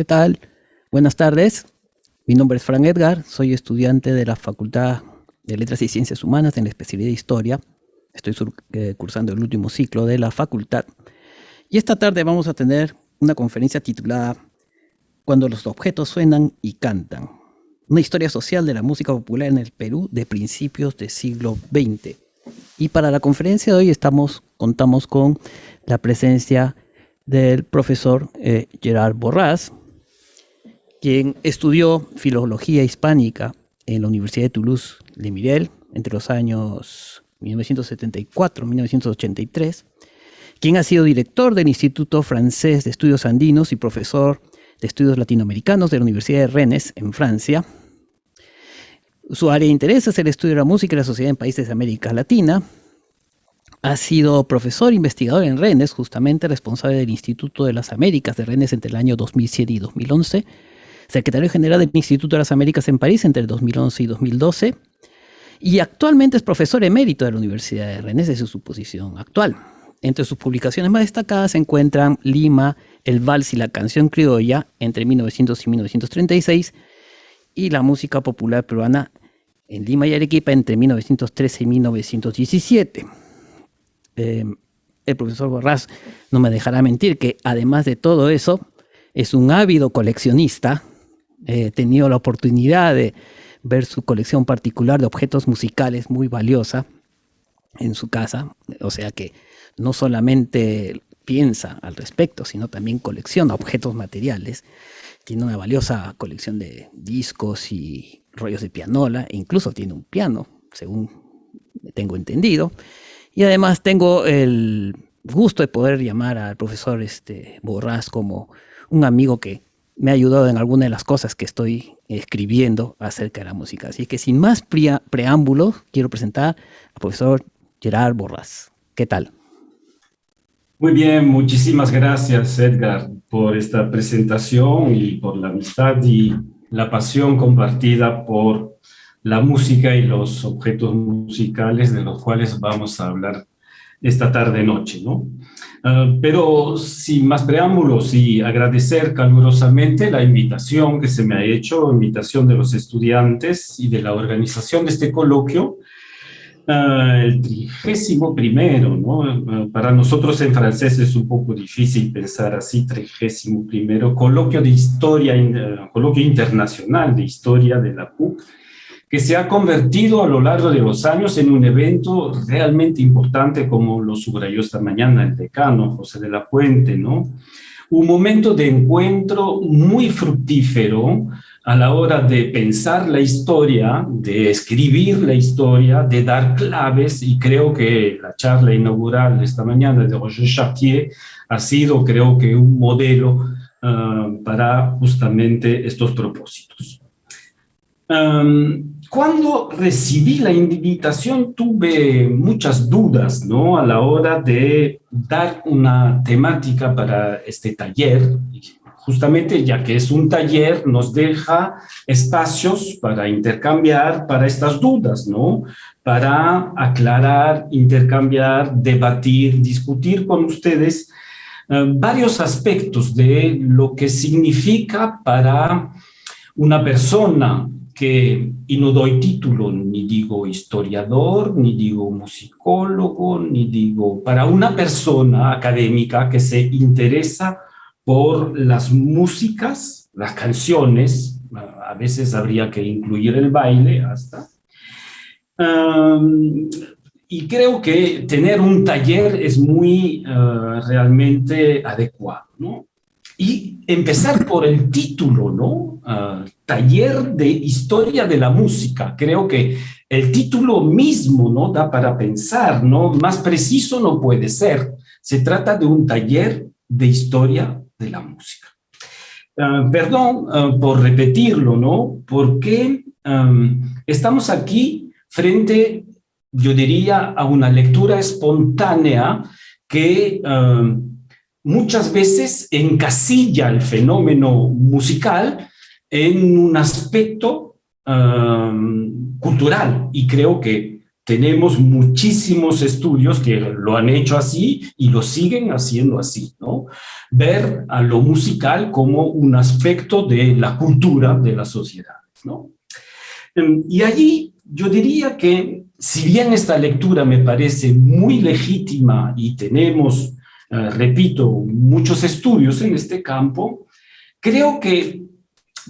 ¿Qué tal? Buenas tardes. Mi nombre es Fran Edgar, soy estudiante de la Facultad de Letras y Ciencias Humanas en la especialidad de Historia. Estoy cursando el último ciclo de la facultad. Y esta tarde vamos a tener una conferencia titulada Cuando los objetos suenan y cantan. Una historia social de la música popular en el Perú de principios del siglo XX. Y para la conferencia de hoy contamos con la presencia del profesor Gerard Borràs, quien estudió filología hispánica en la Universidad de Toulouse-Le-Mirel entre los años 1974 y 1983, quien ha sido director del Instituto Francés de Estudios Andinos y profesor de Estudios Latinoamericanos de la Universidad de Rennes, en Francia. Su área de interés es el estudio de la música y la sociedad en países de América Latina. Ha sido profesor investigador en Rennes, justamente responsable del Instituto de las Américas de Rennes entre el año 2007 y 2011, secretario general del Instituto de las Américas en París entre el 2011 y 2012, y actualmente es profesor emérito de la Universidad de Rennes, esa es su posición actual. Entre sus publicaciones más destacadas se encuentran Lima, el vals y la canción criolla entre 1900 y 1936, y la música popular peruana en Lima y Arequipa entre 1913 y 1917. El profesor Borràs no me dejará mentir que además de todo eso es un ávido coleccionista. He tenido la oportunidad de ver su colección particular de objetos musicales muy valiosa en su casa, o sea que no solamente piensa al respecto, sino también colecciona objetos materiales. Tiene una valiosa colección de discos y rollos de pianola, e incluso tiene un piano, según tengo entendido. Y además tengo el gusto de poder llamar al profesor Borràs como un amigo que me ha ayudado en algunas de las cosas que estoy escribiendo acerca de la música. Así que sin más preámbulos, quiero presentar al profesor Gerard Borràs. ¿Qué tal? Muy bien, muchísimas gracias, Edgar, por esta presentación y por la amistad y la pasión compartida por la música y los objetos musicales de los cuales vamos a hablar esta tarde-noche, ¿no? Pero sin más preámbulos y agradecer calurosamente la invitación que se me ha hecho, invitación de los estudiantes y de la organización de este coloquio, el 31º, ¿no? Para nosotros en francés es un poco difícil pensar así, 31º, coloquio de historia, coloquio internacional de historia de la PUC, que se ha convertido a lo largo de los años en un evento realmente importante, como lo subrayó esta mañana el decano José de la Puente, ¿no? Un momento de encuentro muy fructífero a la hora de pensar la historia, de escribir la historia, de dar claves, y creo que la charla inaugural de esta mañana de Roger Chartier ha sido, creo que, un modelo para justamente estos propósitos. Cuando recibí la invitación tuve muchas dudas, ¿no? A la hora de dar una temática para este taller, justamente ya que es un taller, nos deja espacios para intercambiar para estas dudas, ¿no? Para aclarar, intercambiar, debatir, discutir con ustedes varios aspectos de lo que significa para una persona que, y no doy título, ni digo historiador, ni digo musicólogo, ni digo, para una persona académica que se interesa por las músicas, las canciones, a veces habría que incluir el baile hasta. Y creo que tener un taller es muy realmente adecuado, ¿no? Y empezar por el título, ¿no? Taller de Historia de la Música. Creo que el título mismo, ¿no? Da para pensar, ¿no? Más preciso no puede ser. Se trata de un taller de Historia de la Música. Perdón por repetirlo, ¿no? Porque estamos aquí frente, yo diría, a una lectura espontánea que muchas veces encasilla el fenómeno musical en un aspecto cultural, y creo que tenemos muchísimos estudios que lo han hecho así y lo siguen haciendo así, ¿no? Ver a lo musical como un aspecto de la cultura de las sociedades, ¿no? Y allí yo diría que, si bien esta lectura me parece muy legítima y tenemos, repito, muchos estudios en este campo, creo que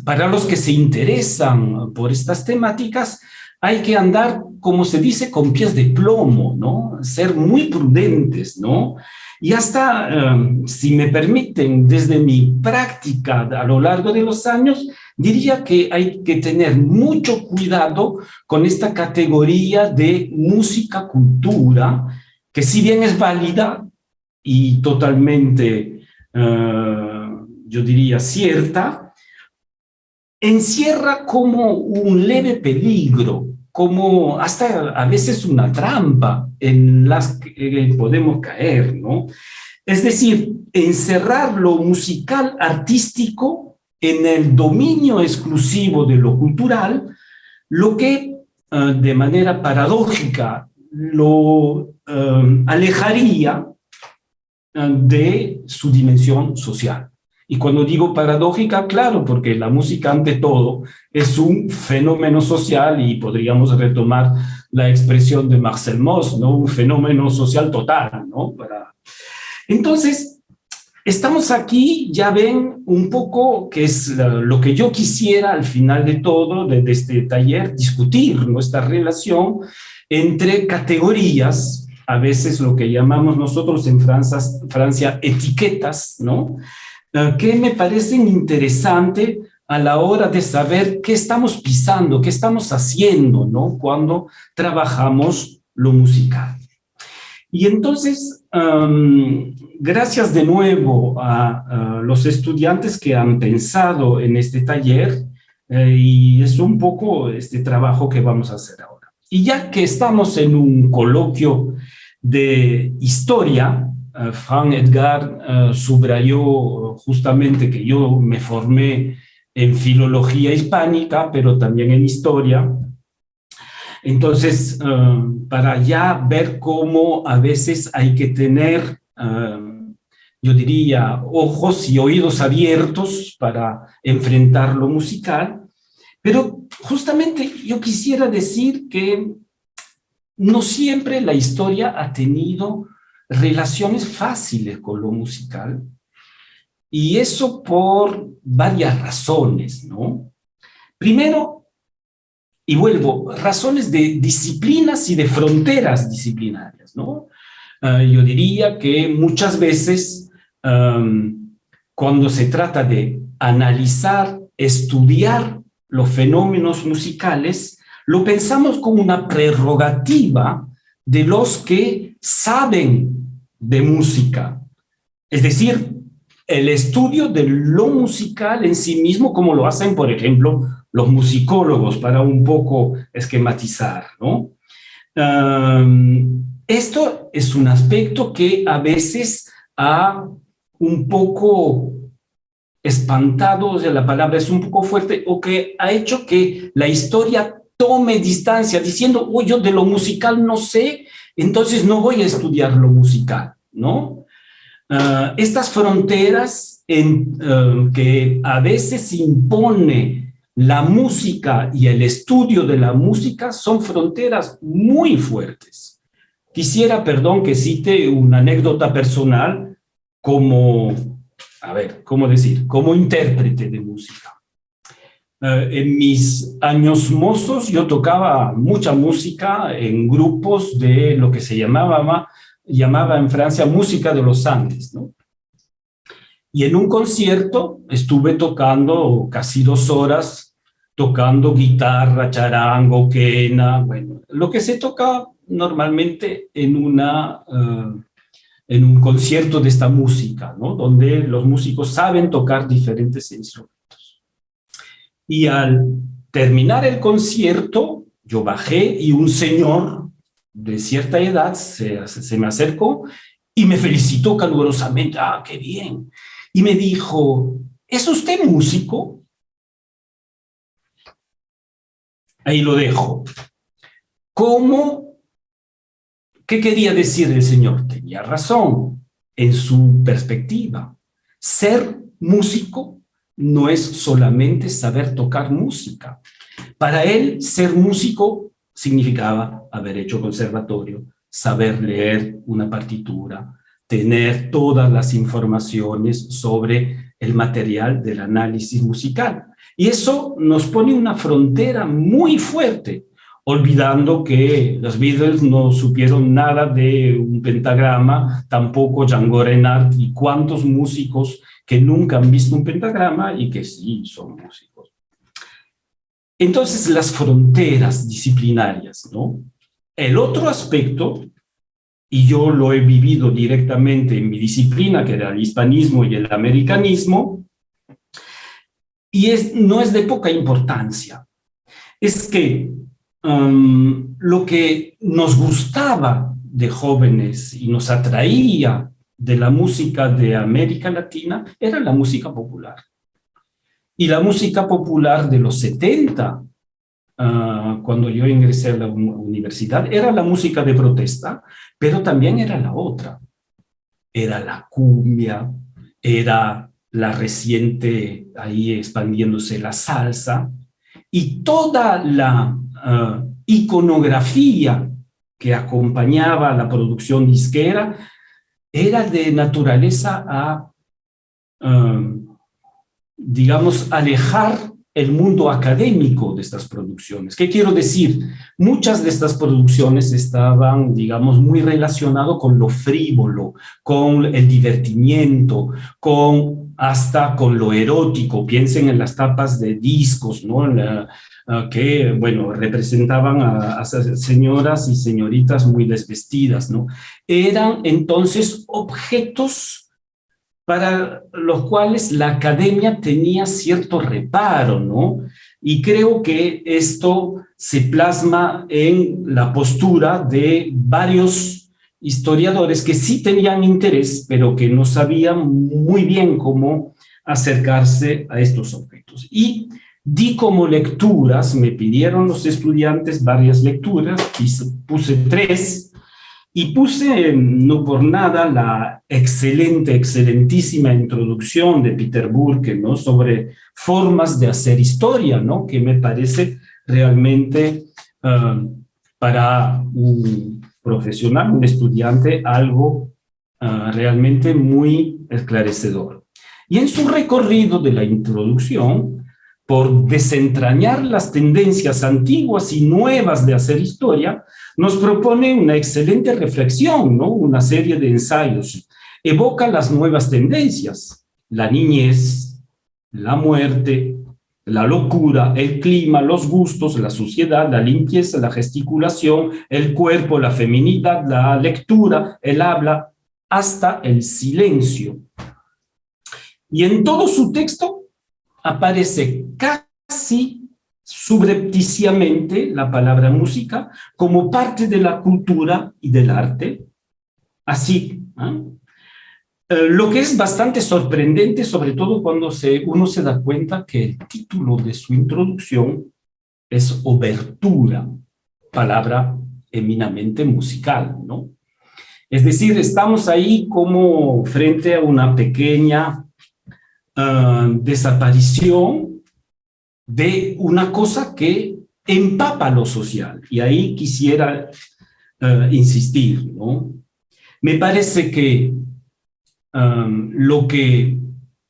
para los que se interesan por estas temáticas, hay que andar, como se dice, con pies de plomo, ¿no? Ser muy prudentes, ¿no? Y hasta, si me permiten, desde mi práctica a lo largo de los años, diría que hay que tener mucho cuidado con esta categoría de música-cultura, que si bien es válida y totalmente, yo diría, cierta, encierra como un leve peligro, como hasta a veces una trampa en las que podemos caer, ¿no? Es decir, encerrar lo musical artístico en el dominio exclusivo de lo cultural, lo que de manera paradójica lo alejaría de su dimensión social. Y cuando digo paradójica, claro, porque la música ante todo es un fenómeno social y podríamos retomar la expresión de Marcel Mauss, ¿no? Un fenómeno social total, ¿no? Entonces, estamos aquí, ya ven un poco que es lo que yo quisiera al final de todo, de este taller, discutir nuestra relación entre categorías, a veces lo que llamamos nosotros en Francia etiquetas, ¿no? Que me parecen interesantes a la hora de saber qué estamos pisando, qué estamos haciendo, ¿no? Cuando trabajamos lo musical. Y entonces, gracias de nuevo a los estudiantes que han pensado en este taller, y es un poco este trabajo que vamos a hacer ahora. Y ya que estamos en un coloquio de historia, Frank Edgar subrayó justamente que yo me formé en filología hispánica, pero también en historia. Entonces, para ya ver cómo a veces hay que tener, yo diría, ojos y oídos abiertos para enfrentar lo musical, pero justamente yo quisiera decir que no siempre la historia ha tenido relaciones fáciles con lo musical, y eso por varias razones, ¿no? Primero, y vuelvo, razones de disciplinas y de fronteras disciplinarias, ¿no? Yo diría que muchas veces, cuando se trata de analizar, estudiar los fenómenos musicales, lo pensamos como una prerrogativa de los que saben de música. Es decir, el estudio de lo musical en sí mismo, como lo hacen, por ejemplo, los musicólogos, para un poco esquematizar, ¿no? Esto es un aspecto que a veces ha un poco espantado, o sea, la palabra es un poco fuerte, o que ha hecho que la historia tome distancia, diciendo, oh, yo de lo musical no sé, entonces no voy a estudiar lo musical, ¿no? Estas fronteras que a veces impone la música y el estudio de la música son fronteras muy fuertes. Quisiera, perdón, que cite una anécdota personal como, a ver, ¿cómo decir? Como intérprete de música. En mis años mozos yo tocaba mucha música en grupos de lo que se llamaba en Francia música de los Andes, ¿no? Y en un concierto estuve tocando casi 2 horas, tocando guitarra, charango, quena, bueno, lo que se toca normalmente en un concierto de esta música, ¿no? Donde los músicos saben tocar diferentes instrumentos. Y al terminar el concierto, yo bajé y un señor de cierta edad se me acercó y me felicitó calurosamente. ¡Ah, qué bien! Y me dijo, ¿es usted músico? Ahí lo dejo. ¿Cómo ¿Qué quería decir el señor? Tenía razón en su perspectiva. Ser músico no es solamente saber tocar música. Para él, ser músico significaba haber hecho conservatorio, saber leer una partitura, tener todas las informaciones sobre el material del análisis musical. Y eso nos pone una frontera muy fuerte, olvidando que los Beatles no supieron nada de un pentagrama, tampoco Django Reinhardt y cuántos músicos que nunca han visto un pentagrama y que sí son músicos. Entonces, las fronteras disciplinarias, ¿no? El otro aspecto, y yo lo he vivido directamente en mi disciplina, que era el hispanismo y el americanismo, y no es de poca importancia, es que lo que nos gustaba de jóvenes y nos atraía de la música de América Latina era la música popular. Y la música popular de los 70, cuando yo ingresé a la universidad, era la música de protesta, pero también era la otra. Era la cumbia, era la reciente, ahí expandiéndose la salsa, y toda la iconografía que acompañaba a la producción disquera era de naturaleza a, digamos, alejar el mundo académico de estas producciones. ¿Qué quiero decir? Muchas de estas producciones estaban, digamos, muy relacionadas con lo frívolo, con el divertimiento, hasta con lo erótico. Piensen en las tapas de discos, ¿no? Que, bueno, representaban a señoras y señoritas muy desvestidas, ¿no? Eran entonces objetos para los cuales la academia tenía cierto reparo, ¿no? Y creo que esto se plasma en la postura de varios historiadores que sí tenían interés, pero que no sabían muy bien cómo acercarse a estos objetos. Y di como lecturas, me pidieron los estudiantes varias lecturas, puse 3, y puse, no por nada, la excelentísima introducción de Peter Burke, ¿no? Sobre formas de hacer historia, ¿no? Que me parece realmente para un profesional, un estudiante, algo realmente muy esclarecedor. Y en su recorrido de la introducción, por desentrañar las tendencias antiguas y nuevas de hacer historia, nos propone una excelente reflexión, ¿no? Una serie de ensayos. Evoca las nuevas tendencias: la niñez, la muerte, la locura, el clima, los gustos, la suciedad, la limpieza, la gesticulación, el cuerpo, la feminidad, la lectura, el habla, hasta el silencio. Y en todo su texto aparece casi subrepticiamente la palabra música como parte de la cultura y del arte. Así, lo que es bastante sorprendente, sobre todo cuando uno se da cuenta que el título de su introducción es Obertura, palabra eminentemente musical, ¿no? Es decir, estamos ahí como frente a una pequeña desaparición de una cosa que empapa lo social. Y ahí quisiera insistir, ¿no? Me parece que lo que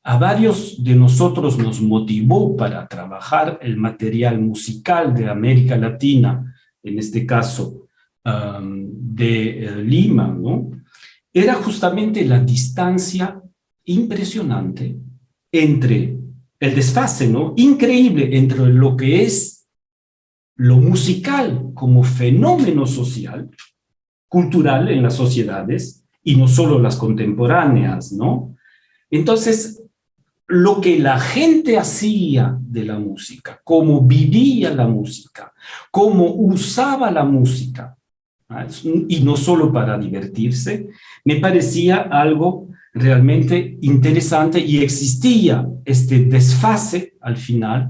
a varios de nosotros nos motivó para trabajar el material musical de América Latina, en este caso de Lima, ¿no? Era justamente la distancia impresionante entre el desfase, ¿no? Increíble entre lo que es lo musical como fenómeno social, cultural en las sociedades, y no solo las contemporáneas, ¿no? Entonces, lo que la gente hacía de la música, cómo vivía la música, cómo usaba la música, ¿no? Y no solo para divertirse, me parecía algo realmente interesante, y existía este desfase al final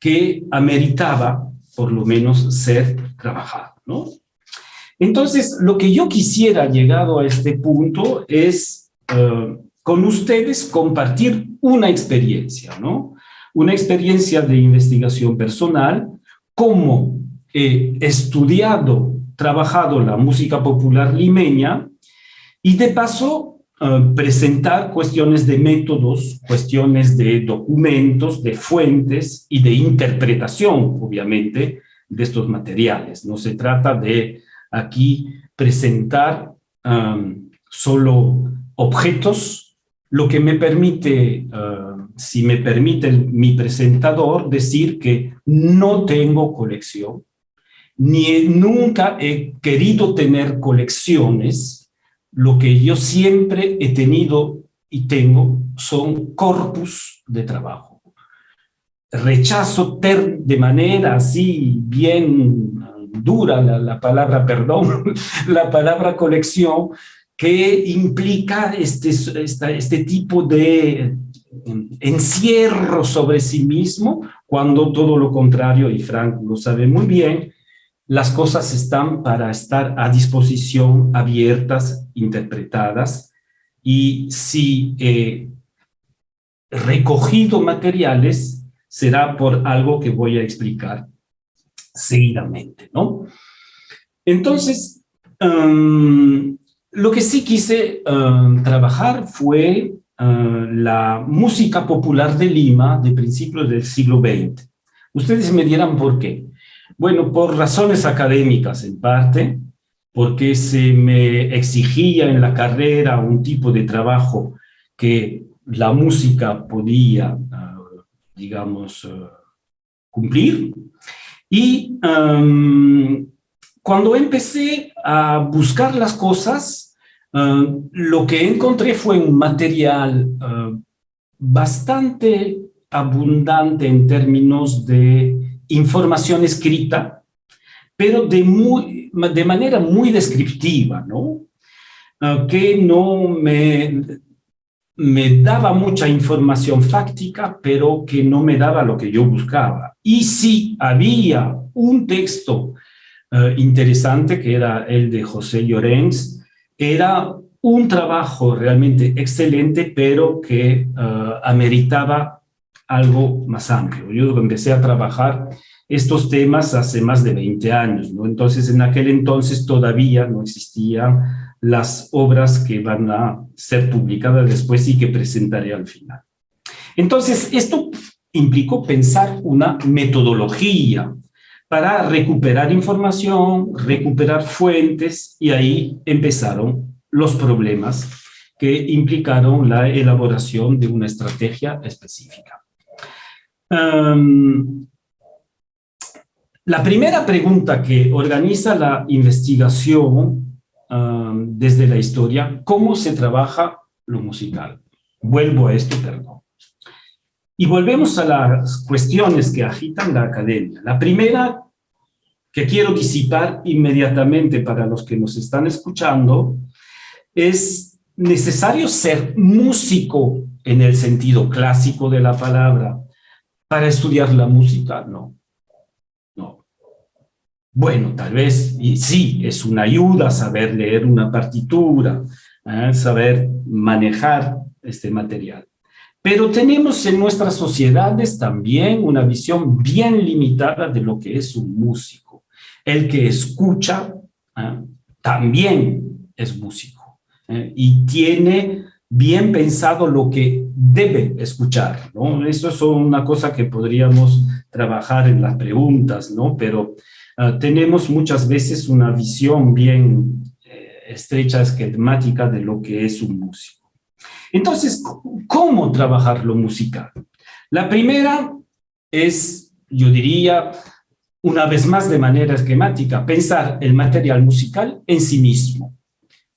que ameritaba por lo menos ser trabajado, ¿no? Entonces, lo que yo quisiera, llegado a este punto, es con ustedes compartir una experiencia, ¿no? Una experiencia de investigación personal, cómo he estudiado, trabajado la música popular limeña y de paso presentar cuestiones de métodos, cuestiones de documentos, de fuentes y de interpretación, obviamente, de estos materiales. No se trata de aquí presentar solo objetos, lo que me permite, si me permite mi presentador, decir que no tengo colección, nunca he querido tener colecciones. Lo que yo siempre he tenido y tengo son corpus de trabajo. Rechazo de manera así bien dura la palabra, perdón, la palabra colección, que implica este tipo de encierro sobre sí mismo, cuando todo lo contrario, y Frank lo sabe muy bien, las cosas están para estar a disposición, abiertas, interpretadas, y si he recogido materiales, será por algo que voy a explicar seguidamente, ¿no? Entonces, lo que sí quise trabajar fue la música popular de Lima de principios del siglo XX. Ustedes me dirán por qué. Bueno, por razones académicas en parte, porque se me exigía en la carrera un tipo de trabajo que la música podía, digamos, cumplir. Y cuando empecé a buscar las cosas, lo que encontré fue un material bastante abundante en términos de información escrita, pero de manera muy descriptiva, ¿no? Que no me daba mucha información fáctica, pero que no me daba lo que yo buscaba. Y si había un texto interesante, que era el de José Llorens, era un trabajo realmente excelente, pero que ameritaba algo más amplio. Yo empecé a trabajar estos temas hace más de 20 años, ¿no? Entonces, en aquel entonces todavía no existían las obras que van a ser publicadas después y que presentaré al final. Entonces, esto implicó pensar una metodología para recuperar información, recuperar fuentes, y ahí empezaron los problemas que implicaron la elaboración de una estrategia específica. La primera pregunta que organiza la investigación desde la historia: ¿cómo se trabaja lo musical? Vuelvo a esto, perdón. Y volvemos a las cuestiones que agitan la academia. La primera, que quiero disipar inmediatamente para los que nos están escuchando, es necesario ser músico en el sentido clásico de la palabra para estudiar la música. No. Bueno, tal vez, y sí, es una ayuda saber leer una partitura, saber manejar este material. Pero tenemos en nuestras sociedades también una visión bien limitada de lo que es un músico. El que escucha también es músico y tiene bien pensado lo que debe escuchar, ¿no? Eso es una cosa que podríamos trabajar en las preguntas, ¿no? Pero tenemos muchas veces una visión bien estrecha, esquemática de lo que es un músico. Entonces, ¿cómo trabajar lo musical? La primera es, yo diría, una vez más de manera esquemática, pensar el material musical en sí mismo,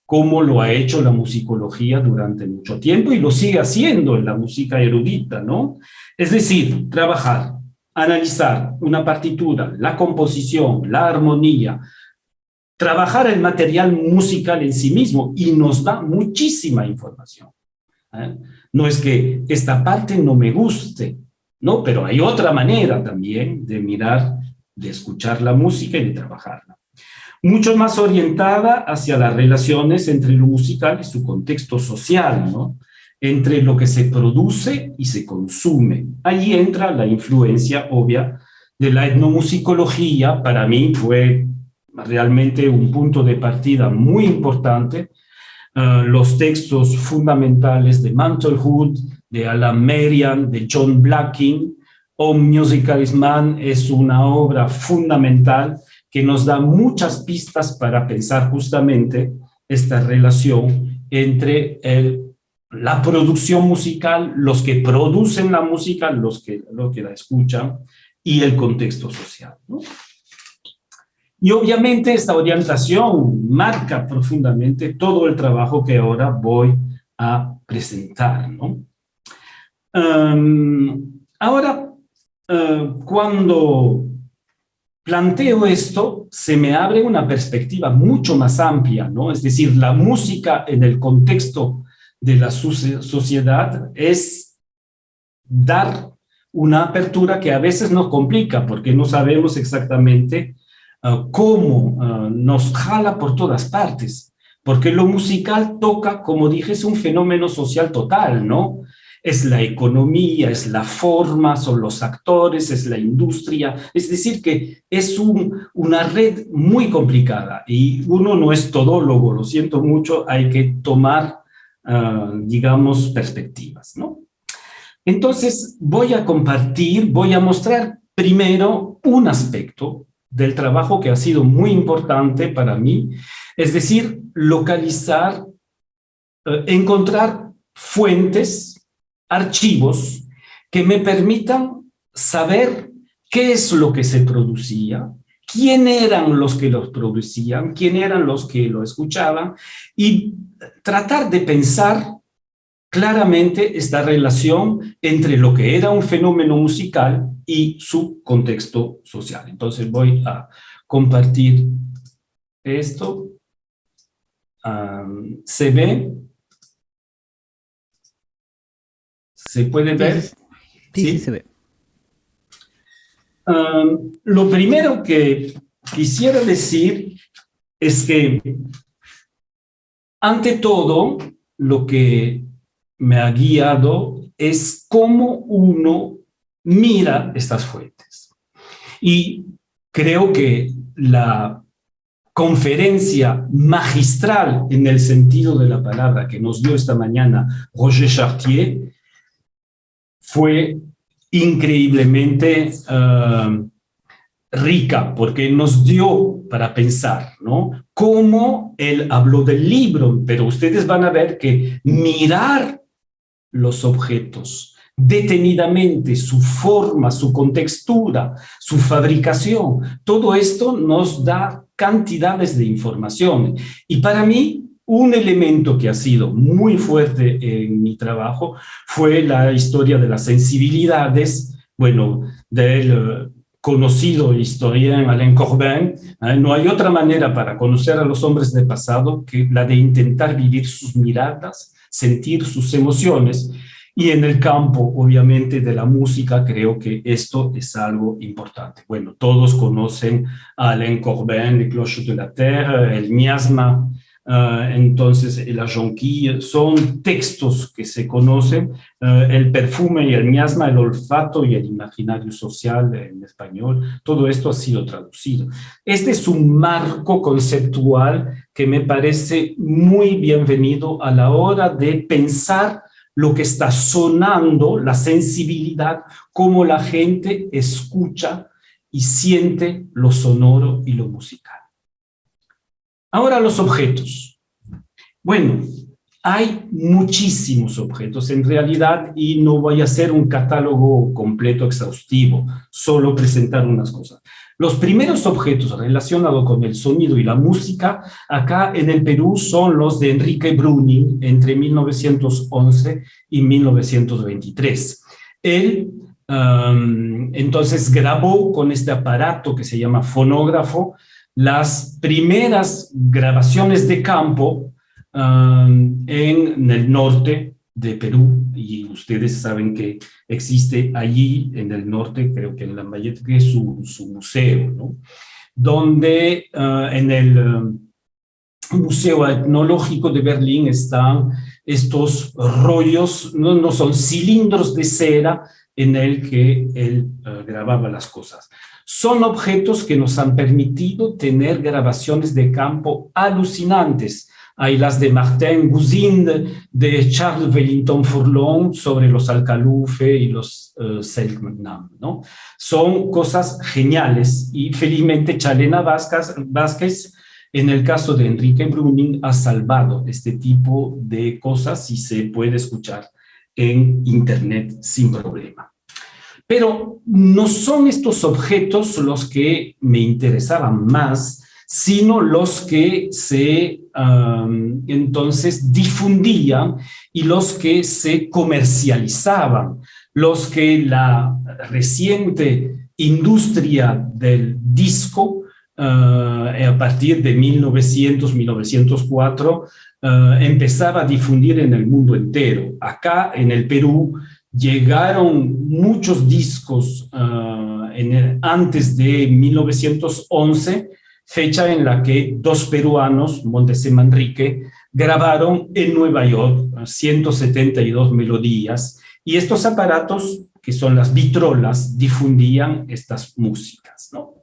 como lo ha hecho la musicología durante mucho tiempo y lo sigue haciendo en la música erudita, ¿no? Es decir, trabajar, analizar una partitura, la composición, la armonía, trabajar el material musical en sí mismo, y nos da muchísima información. No es que esta parte no me guste, ¿no? Pero hay otra manera también de mirar, de escuchar la música y de trabajarla. mucho más orientada hacia las relaciones entre lo musical y su contexto social, ¿no? Entre lo que se produce y se consume. Ahí entra la influencia obvia de la etnomusicología. Para mí fue realmente un punto de partida muy importante. Los textos fundamentales de Mantlehood, de Alan Merian, de John Blacking, O Musical is Man es una obra fundamental que nos da muchas pistas para pensar justamente esta relación entre la producción musical, los que producen la música, los que la escuchan, y el contexto social, ¿no? Y obviamente esta orientación marca profundamente todo el trabajo que ahora voy a presentar, ¿no? Ahora, cuando planteo esto, se me abre una perspectiva mucho más amplia, ¿no? Es decir, la música en el contexto de la sociedad es dar una apertura que a veces nos complica porque no sabemos exactamente cómo nos jala por todas partes, porque lo musical toca, como dije, es un fenómeno social total, ¿no? Es la economía, es la forma, son los actores, es la industria, es decir, que es una red muy complicada y uno no es todólogo, lo siento mucho, hay que tomar, digamos, perspectivas, ¿no? Entonces voy a mostrar primero un aspecto del trabajo que ha sido muy importante para mí, es decir, localizar, encontrar fuentes, archivos que me permitan saber qué es lo que se producía, quién eran los que los producían, quién eran los que lo escuchaban y tratar de pensar claramente esta relación entre lo que era un fenómeno musical y su contexto social. Entonces voy a compartir esto. ¿Se ve? ¿Se puede ver? Sí, se ve. Lo primero que quisiera decir es que, ante todo, lo que me ha guiado es cómo uno mira estas fuentes. Y creo que la conferencia magistral en el sentido de la palabra que nos dio esta mañana Roger Chartier fue increíblemente rica, porque nos dio para pensar, ¿no? Cómo él habló del libro, pero ustedes van a ver que mirar los objetos detenidamente, su forma, su contextura, su fabricación, todo esto nos da cantidades de información. Y para mí, un elemento que ha sido muy fuerte en mi trabajo fue la historia de las sensibilidades, bueno, del conocido historiador Alain Corbin. No hay otra manera para conocer a los hombres del pasado que la de intentar vivir sus miradas, sentir sus emociones. Y en el campo, obviamente, de la música, creo que esto es algo importante. Bueno, todos conocen a Alain Corbin, Les Cloches de la Terre, el miasma, entonces la jonquille, son textos que se conocen, el perfume y el miasma, el olfato y el imaginario social en español, todo esto ha sido traducido. Este es un marco conceptual que me parece muy bienvenido a la hora de pensar lo que está sonando, la sensibilidad, cómo la gente escucha y siente lo sonoro y lo musical. Ahora los objetos. Bueno, hay muchísimos objetos en realidad y no voy a hacer un catálogo completo, exhaustivo, solo presentar unas cosas. Los primeros objetos relacionados con el sonido y la música acá en el Perú son los de Enrique Bruning entre 1911 y 1923. Él entonces grabó con este aparato que se llama fonógrafo las primeras grabaciones de campo en el norte de Perú, y ustedes saben que existe allí en el norte, creo que en Lambayeque, su museo, ¿no? donde en el Museo Etnológico de Berlín están estos rollos, no son cilindros de cera en el que él grababa las cosas. Son objetos que nos han permitido tener grabaciones de campo alucinantes. Hay las de Martin Gouzind, de Charles Wellington Furlong sobre los Alcalufe y los Selknam, ¿no? Son cosas geniales y felizmente Chalena Vázquez, en el caso de Enrique Bruning, ha salvado este tipo de cosas y se puede escuchar en Internet sin problema. Pero no son estos objetos los que me interesaban más, sino los que se entonces difundían y los que se comercializaban, los que la reciente industria del disco, a partir de 1900-1904, empezaba a difundir en el mundo entero. Acá en el Perú llegaron muchos discos antes de 1911, fecha en la que dos peruanos, Montes y Manrique, grabaron en Nueva York 172 melodías, y estos aparatos, que son las vitrolas, difundían estas músicas, ¿no?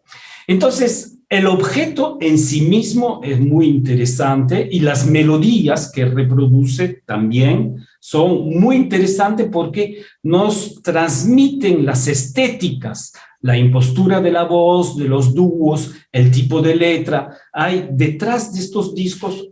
Entonces, el objeto en sí mismo es muy interesante y las melodías que reproduce también son muy interesantes porque nos transmiten las estéticas, la impostura de la voz, de los dúos, el tipo de letra. Hay detrás de estos discos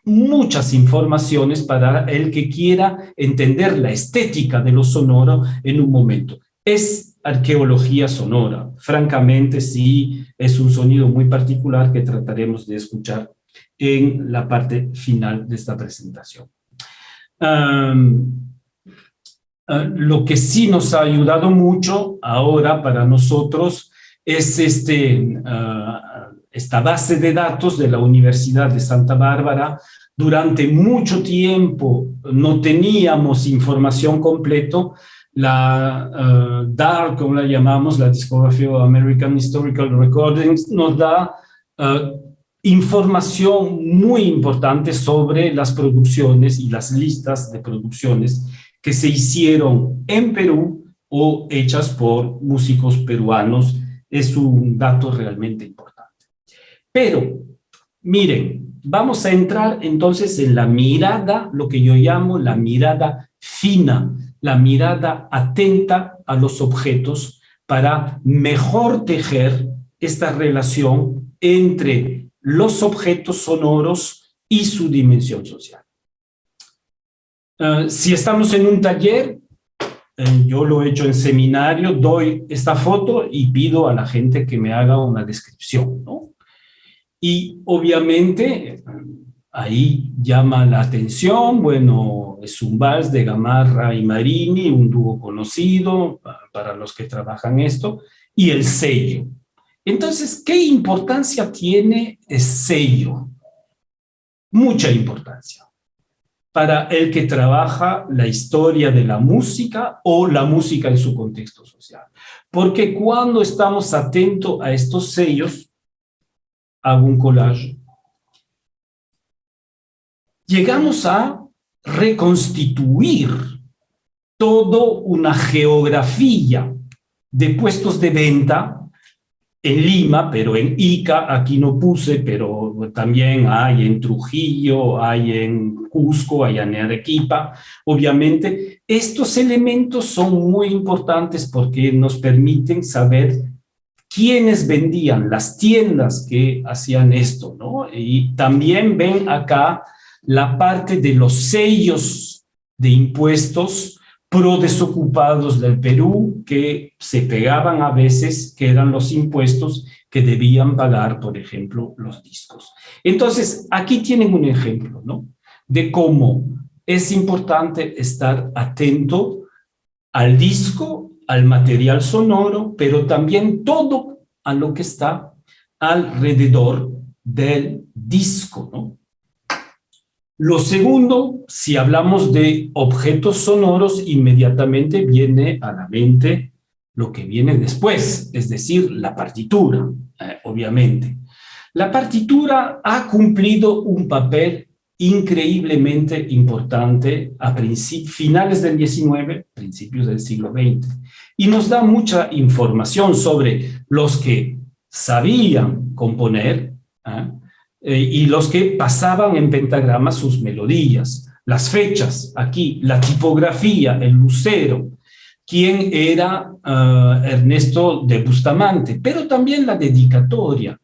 muchas informaciones para el que quiera entender la estética de lo sonoro en un momento. Es arqueología sonora. Francamente, sí, es un sonido muy particular que trataremos de escuchar en la parte final de esta presentación. Lo que sí nos ha ayudado mucho ahora para nosotros es esta base de datos de la Universidad de Santa Bárbara. Durante mucho tiempo no teníamos información completa. La DAR, como la llamamos, la Discography of American Historical Recordings, nos da información muy importante sobre las producciones y las listas de producciones que se hicieron en Perú o hechas por músicos peruanos. Es un dato realmente importante. Pero, miren, vamos a entrar entonces en la mirada, lo que yo llamo la mirada fina, la mirada atenta a los objetos para mejor tejer esta relación entre los objetos sonoros y su dimensión social. Si estamos en un taller, yo lo he hecho en seminario, doy esta foto y pido a la gente que me haga una descripción, ¿no? Y obviamente ahí llama la atención, bueno, es un vals de Gamarra y Marini, un dúo conocido para los que trabajan esto, y el sello. Entonces, ¿qué importancia tiene el sello? Mucha importancia para el que trabaja la historia de la música o la música en su contexto social. Porque cuando estamos atentos a estos sellos, hago un collage, llegamos a reconstituir toda una geografía de puestos de venta en Lima, pero en Ica, aquí no puse, pero también hay en Trujillo, hay en Cusco, hay en Arequipa. Obviamente, estos elementos son muy importantes porque nos permiten saber quiénes vendían, las tiendas que hacían esto, ¿no? Y también ven acá la parte de los sellos de impuestos pro desocupados del Perú que se pegaban a veces, que eran los impuestos que debían pagar, por ejemplo, los discos. Entonces, aquí tienen un ejemplo, ¿no? De cómo es importante estar atento al disco, al material sonoro, pero también todo a lo que está alrededor del disco, ¿no? Lo segundo, si hablamos de objetos sonoros, inmediatamente viene a la mente lo que viene después, es decir, la partitura. obviamente. La partitura ha cumplido un papel increíblemente importante a finales del XIX, principios del siglo XX, y nos da mucha información sobre los que sabían componer y los que pasaban en pentagrama sus melodías, las fechas aquí, la tipografía, el lucero, quién era Ernesto de Bustamante, pero también la dedicatoria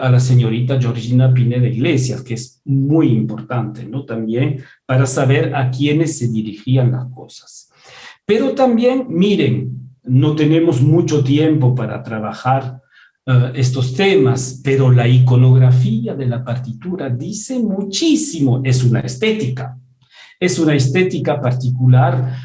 a la señorita Georgina Pineda Iglesias, que es muy importante, ¿no? También para saber a quiénes se dirigían las cosas. Pero también, miren, no tenemos mucho tiempo para trabajar estos temas, pero la iconografía de la partitura dice muchísimo, es una estética particular,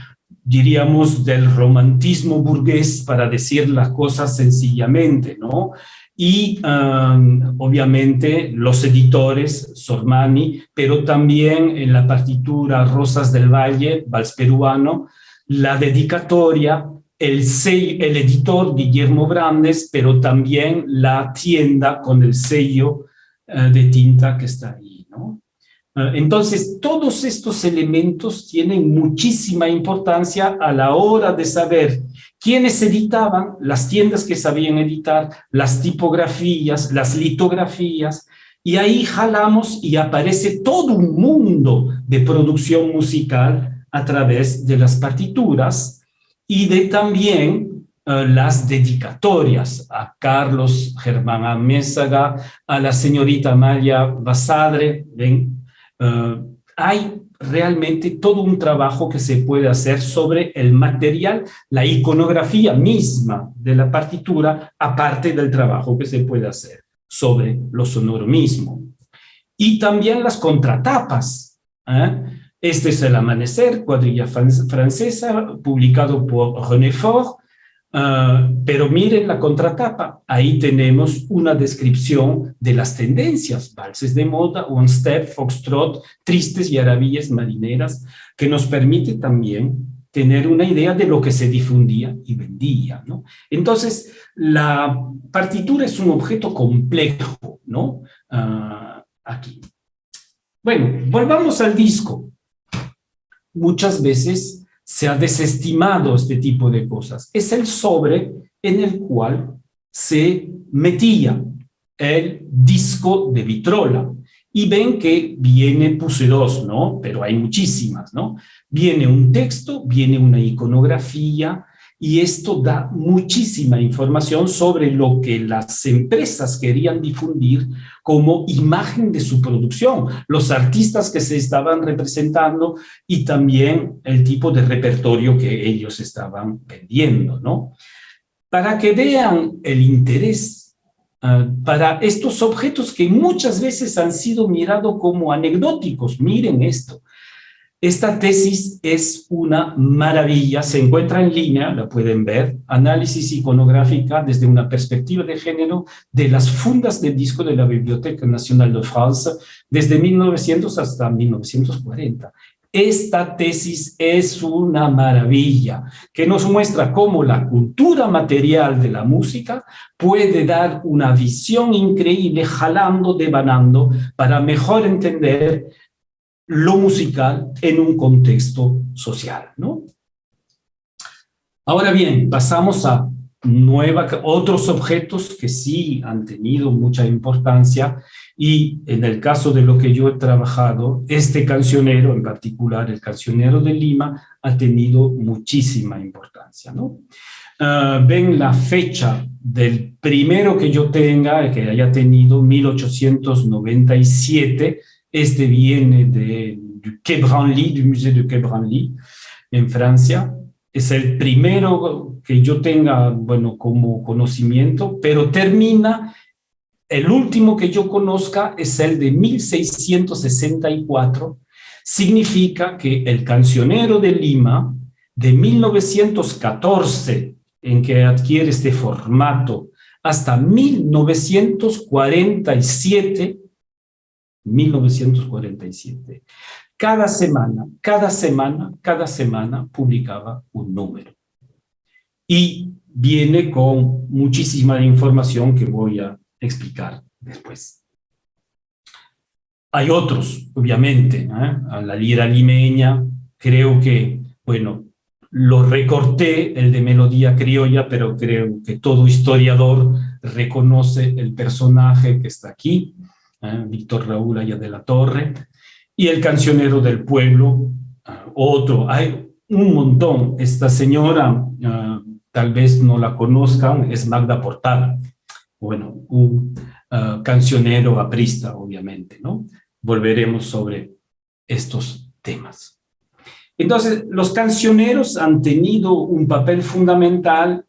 diríamos, del romantismo burgués, para decir las cosas sencillamente, ¿no? Y obviamente los editores, Sormani, pero también en la partitura Rosas del Valle, Vals Peruano, la dedicatoria, el editor Guillermo Brandes, pero también la tienda con el sello de tinta que está ahí, ¿no? Entonces, todos estos elementos tienen muchísima importancia a la hora de saber quiénes editaban, las tiendas que sabían editar, las tipografías, las litografías, y ahí jalamos y aparece todo un mundo de producción musical a través de las partituras y de también las dedicatorias a Carlos Germán Amézaga, a la señorita Amalia Basadre, ¿ven? Hay realmente todo un trabajo que se puede hacer sobre el material, la iconografía misma de la partitura, aparte del trabajo que se puede hacer sobre lo sonoro mismo. Y también las contratapas. Este es El Amanecer, cuadrilla francesa, publicado por René Faure. Pero miren la contratapa, ahí tenemos una descripción de las tendencias, valses de moda, one step, foxtrot, tristes y arabillas marineras, que nos permite también tener una idea de lo que se difundía y vendía, ¿no? Entonces, la partitura es un objeto complejo, ¿no? Aquí. Bueno, volvamos al disco. Muchas veces se ha desestimado este tipo de cosas. Es el sobre en el cual se metía el disco de vitrola. Y ven que puse dos, ¿no? Pero hay muchísimas, ¿no? Viene un texto, viene una iconografía, y esto da muchísima información sobre lo que las empresas querían difundir como imagen de su producción, los artistas que se estaban representando y también el tipo de repertorio que ellos estaban vendiendo, ¿no? Para que vean el interés para estos objetos que muchas veces han sido mirados como anecdóticos. Miren esto. Esta tesis es una maravilla, se encuentra en línea, la pueden ver, análisis iconográfica desde una perspectiva de género de las fundas de disco de la Biblioteca Nacional de France desde 1900 hasta 1940. Esta tesis es una maravilla que nos muestra cómo la cultura material de la música puede dar una visión increíble, jalando, devanando, para mejor entender lo musical en un contexto social, ¿no? Ahora bien, pasamos a otros objetos que sí han tenido mucha importancia, y en el caso de lo que yo he trabajado, este cancionero en particular, el cancionero de Lima, ha tenido muchísima importancia, ¿no? Ven la fecha del primero que yo tenga, que haya tenido, 1897. Este viene du Quai Branly, du Musée de Quai Branly, en Francia. Es el primero que yo tenga, bueno, como conocimiento, pero termina, el último que yo conozca es el de 1664. Significa que el cancionero de Lima, de 1914, en que adquiere este formato, hasta 1947, cada semana publicaba un número. Y viene con muchísima información que voy a explicar después. Hay otros, obviamente, a la lira limeña, creo que, bueno, lo recorté, el de melodía criolla, pero creo que todo historiador reconoce el personaje que está aquí, Víctor Raúl Aya de la Torre, y el cancionero del pueblo, otro, hay un montón. Esta señora, tal vez no la conozcan, es Magda Portal, bueno, un cancionero aprista, obviamente, ¿no? Volveremos sobre estos temas. Entonces, los cancioneros han tenido un papel fundamental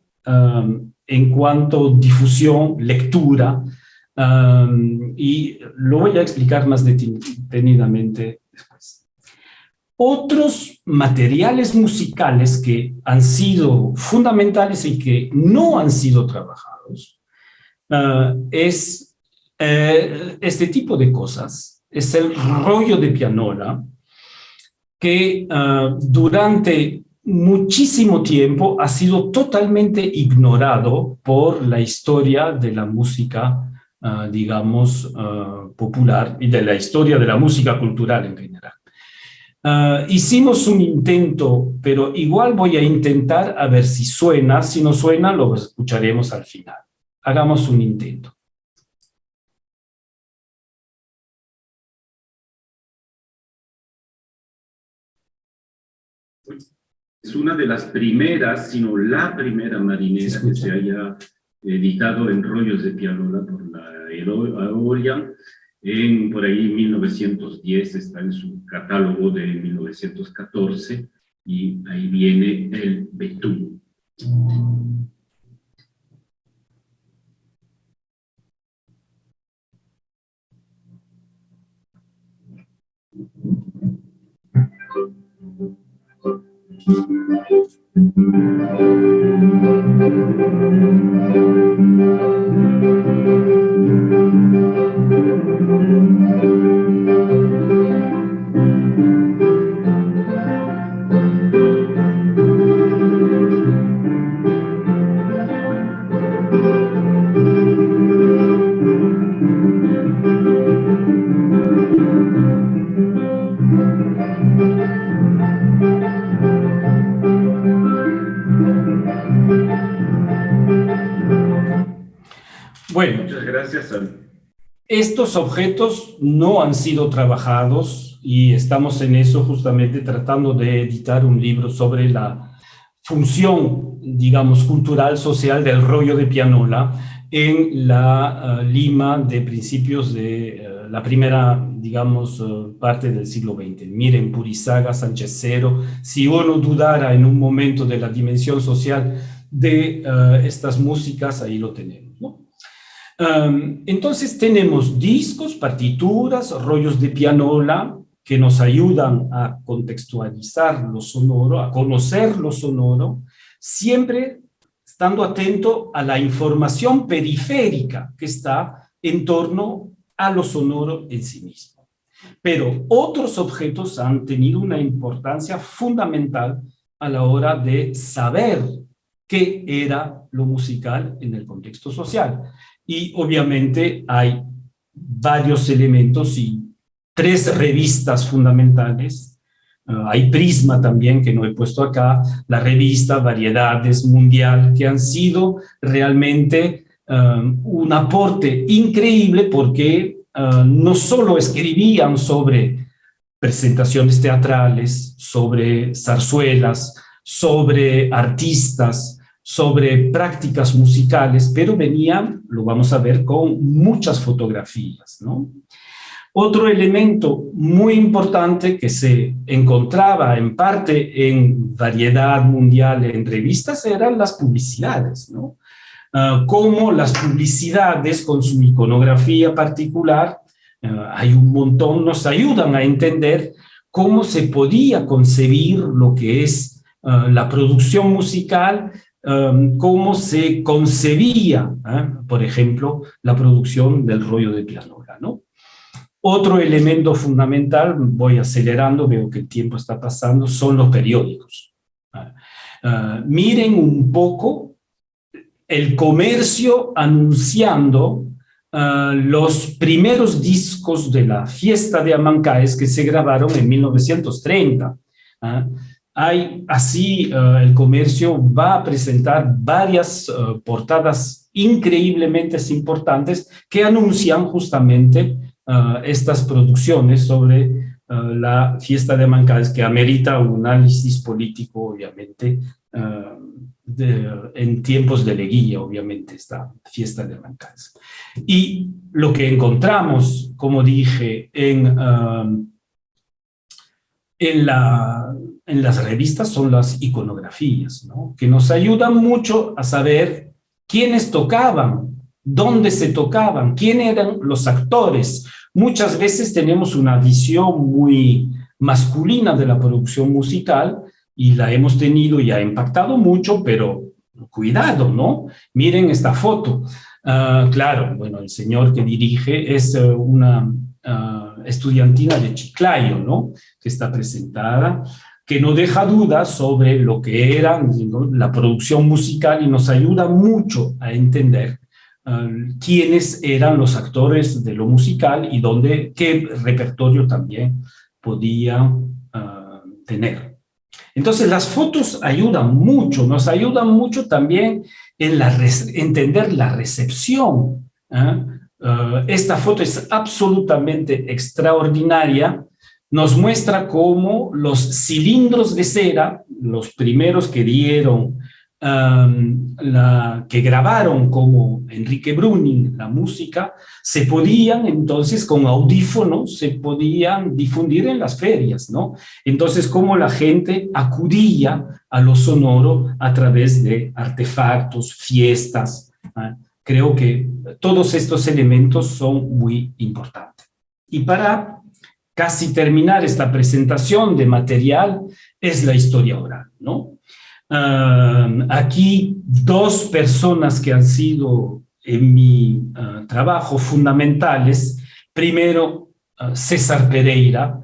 en cuanto a difusión, lectura, y lo voy a explicar más detenidamente después. Otros materiales musicales que han sido fundamentales y que no han sido trabajados es este tipo de cosas. Es el rollo de pianola, que durante muchísimo tiempo ha sido totalmente ignorado por la historia de la música, digamos, popular y de la historia de la música cultural en general. Hicimos un intento, pero igual voy a intentar a ver si suena. Si no suena, lo escucharemos al final. Hagamos un intento. Es una de las primeras, sino la primera marinera que se haya editado en rollos de pianola por la Aeolian. Por ahí 1910 está en su catálogo de 1914 y ahí viene el betún. Bueno, muchas gracias. Estos objetos no han sido trabajados y estamos en eso justamente tratando de editar un libro sobre la función, digamos, cultural, social del rollo de pianola en la Lima de principios de la primera, digamos, parte del siglo XX. Miren, Purizaga, Sánchez Cero, si uno dudara en un momento de la dimensión social de estas músicas, ahí lo tenemos, ¿no? Entonces tenemos discos, partituras, rollos de pianola que nos ayudan a contextualizar lo sonoro, a conocer lo sonoro, siempre estando atento a la información periférica que está en torno a lo sonoro en sí mismo. Pero otros objetos han tenido una importancia fundamental a la hora de saber qué era lo musical en el contexto social. Y obviamente hay varios elementos y 3 revistas fundamentales. Hay Prisma también, que no he puesto acá, la revista Variedades Mundial, que han sido realmente un aporte increíble porque no solo escribían sobre presentaciones teatrales, sobre zarzuelas, sobre artistas, sobre prácticas musicales, pero venían, lo vamos a ver, con muchas fotografías, ¿no? Otro elemento muy importante que se encontraba en parte en Variedad Mundial, en revistas, eran las publicidades, ¿no? Cómo las publicidades con su iconografía particular, hay un montón, nos ayudan a entender cómo se podía concebir lo que es la producción musical, cómo se concebía, por ejemplo, la producción del rollo de pianola, ¿no? Otro elemento fundamental, voy acelerando, veo que el tiempo está pasando, son los periódicos. Miren un poco el comercio anunciando los primeros discos de la fiesta de Amancaes que se grabaron en 1930. El comercio va a presentar varias portadas increíblemente importantes que anuncian justamente estas producciones sobre la fiesta de Amancaes, que amerita un análisis político, obviamente, en tiempos de Leguía, obviamente, esta fiesta de Amancaes. Y lo que encontramos, como dije, en las revistas son las iconografías, ¿no? Que nos ayudan mucho a saber quiénes tocaban, dónde se tocaban, quiénes eran los actores. Muchas veces tenemos una visión muy masculina de la producción musical y la hemos tenido y ha impactado mucho, pero cuidado, ¿no? Miren esta foto. Claro, bueno, el señor que dirige es una estudiantina de Chiclayo, ¿no? Que está presentada, que no deja dudas sobre lo que era, ¿no?, la producción musical, y nos ayuda mucho a entender quiénes eran los actores de lo musical y qué repertorio también podían tener. Entonces las fotos ayudan mucho, nos ayudan mucho también en entender la recepción. Esta foto es absolutamente extraordinaria. Nos muestra cómo los cilindros de cera, los primeros que dieron, que grabaron como Enrique Bruning la música, se podían entonces con audífonos, se podían difundir en las ferias, ¿no? Entonces, cómo la gente acudía a lo sonoro a través de artefactos, fiestas. Creo que todos estos elementos son muy importantes. Y para casi terminar esta presentación de material, es la historia oral, ¿no? Aquí dos personas que han sido en mi trabajo fundamentales. Primero, César Pereira.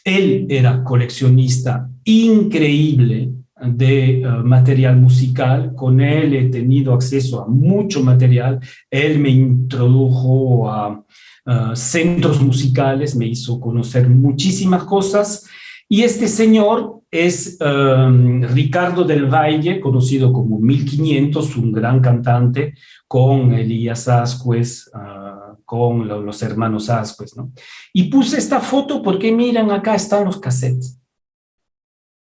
Él era coleccionista increíble de material musical. Con él he tenido acceso a mucho material. Él me introdujo a centros musicales, me hizo conocer muchísimas cosas. Y este señor es Ricardo del Valle, conocido como 1500, un gran cantante, con Elías Ascuez, con los hermanos Ascuez, ¿no? Y puse esta foto porque miren, acá están los cassettes.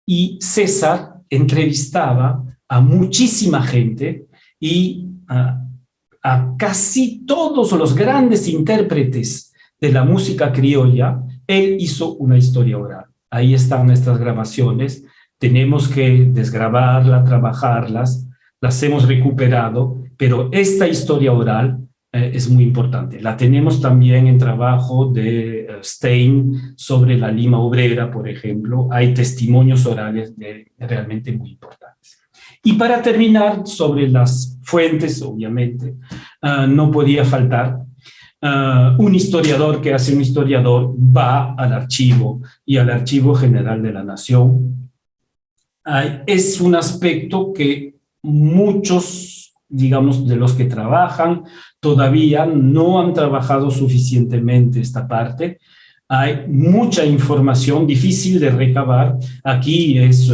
Y César entrevistaba a muchísima gente y a casi todos los grandes intérpretes de la música criolla. Él hizo una historia oral. Ahí están nuestras grabaciones. Tenemos que desgrabarlas, trabajarlas, las hemos recuperado, pero esta historia oral es muy importante. La tenemos también en trabajo de Stein sobre la Lima obrera, por ejemplo. Hay testimonios orales realmente muy importantes. Y para terminar, sobre las fuentes, obviamente, no podía faltar. Un historiador que hace un historiador va al archivo y al Archivo General de la Nación. Es un aspecto que muchos, digamos, de los que trabajan todavía no han trabajado suficientemente esta parte. Hay mucha información difícil de recabar. Aquí es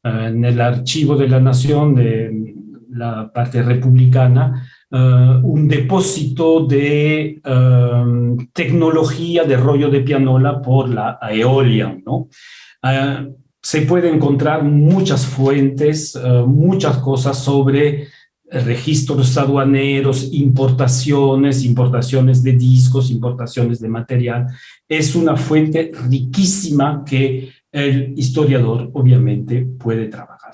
en el Archivo de la Nación, de la parte republicana, un depósito de tecnología de rollo de pianola por la Aeolian, ¿no? Se puede encontrar muchas fuentes, muchas cosas sobre registros aduaneros, importaciones de discos, importaciones de material. Es una fuente riquísima que el historiador obviamente puede trabajar.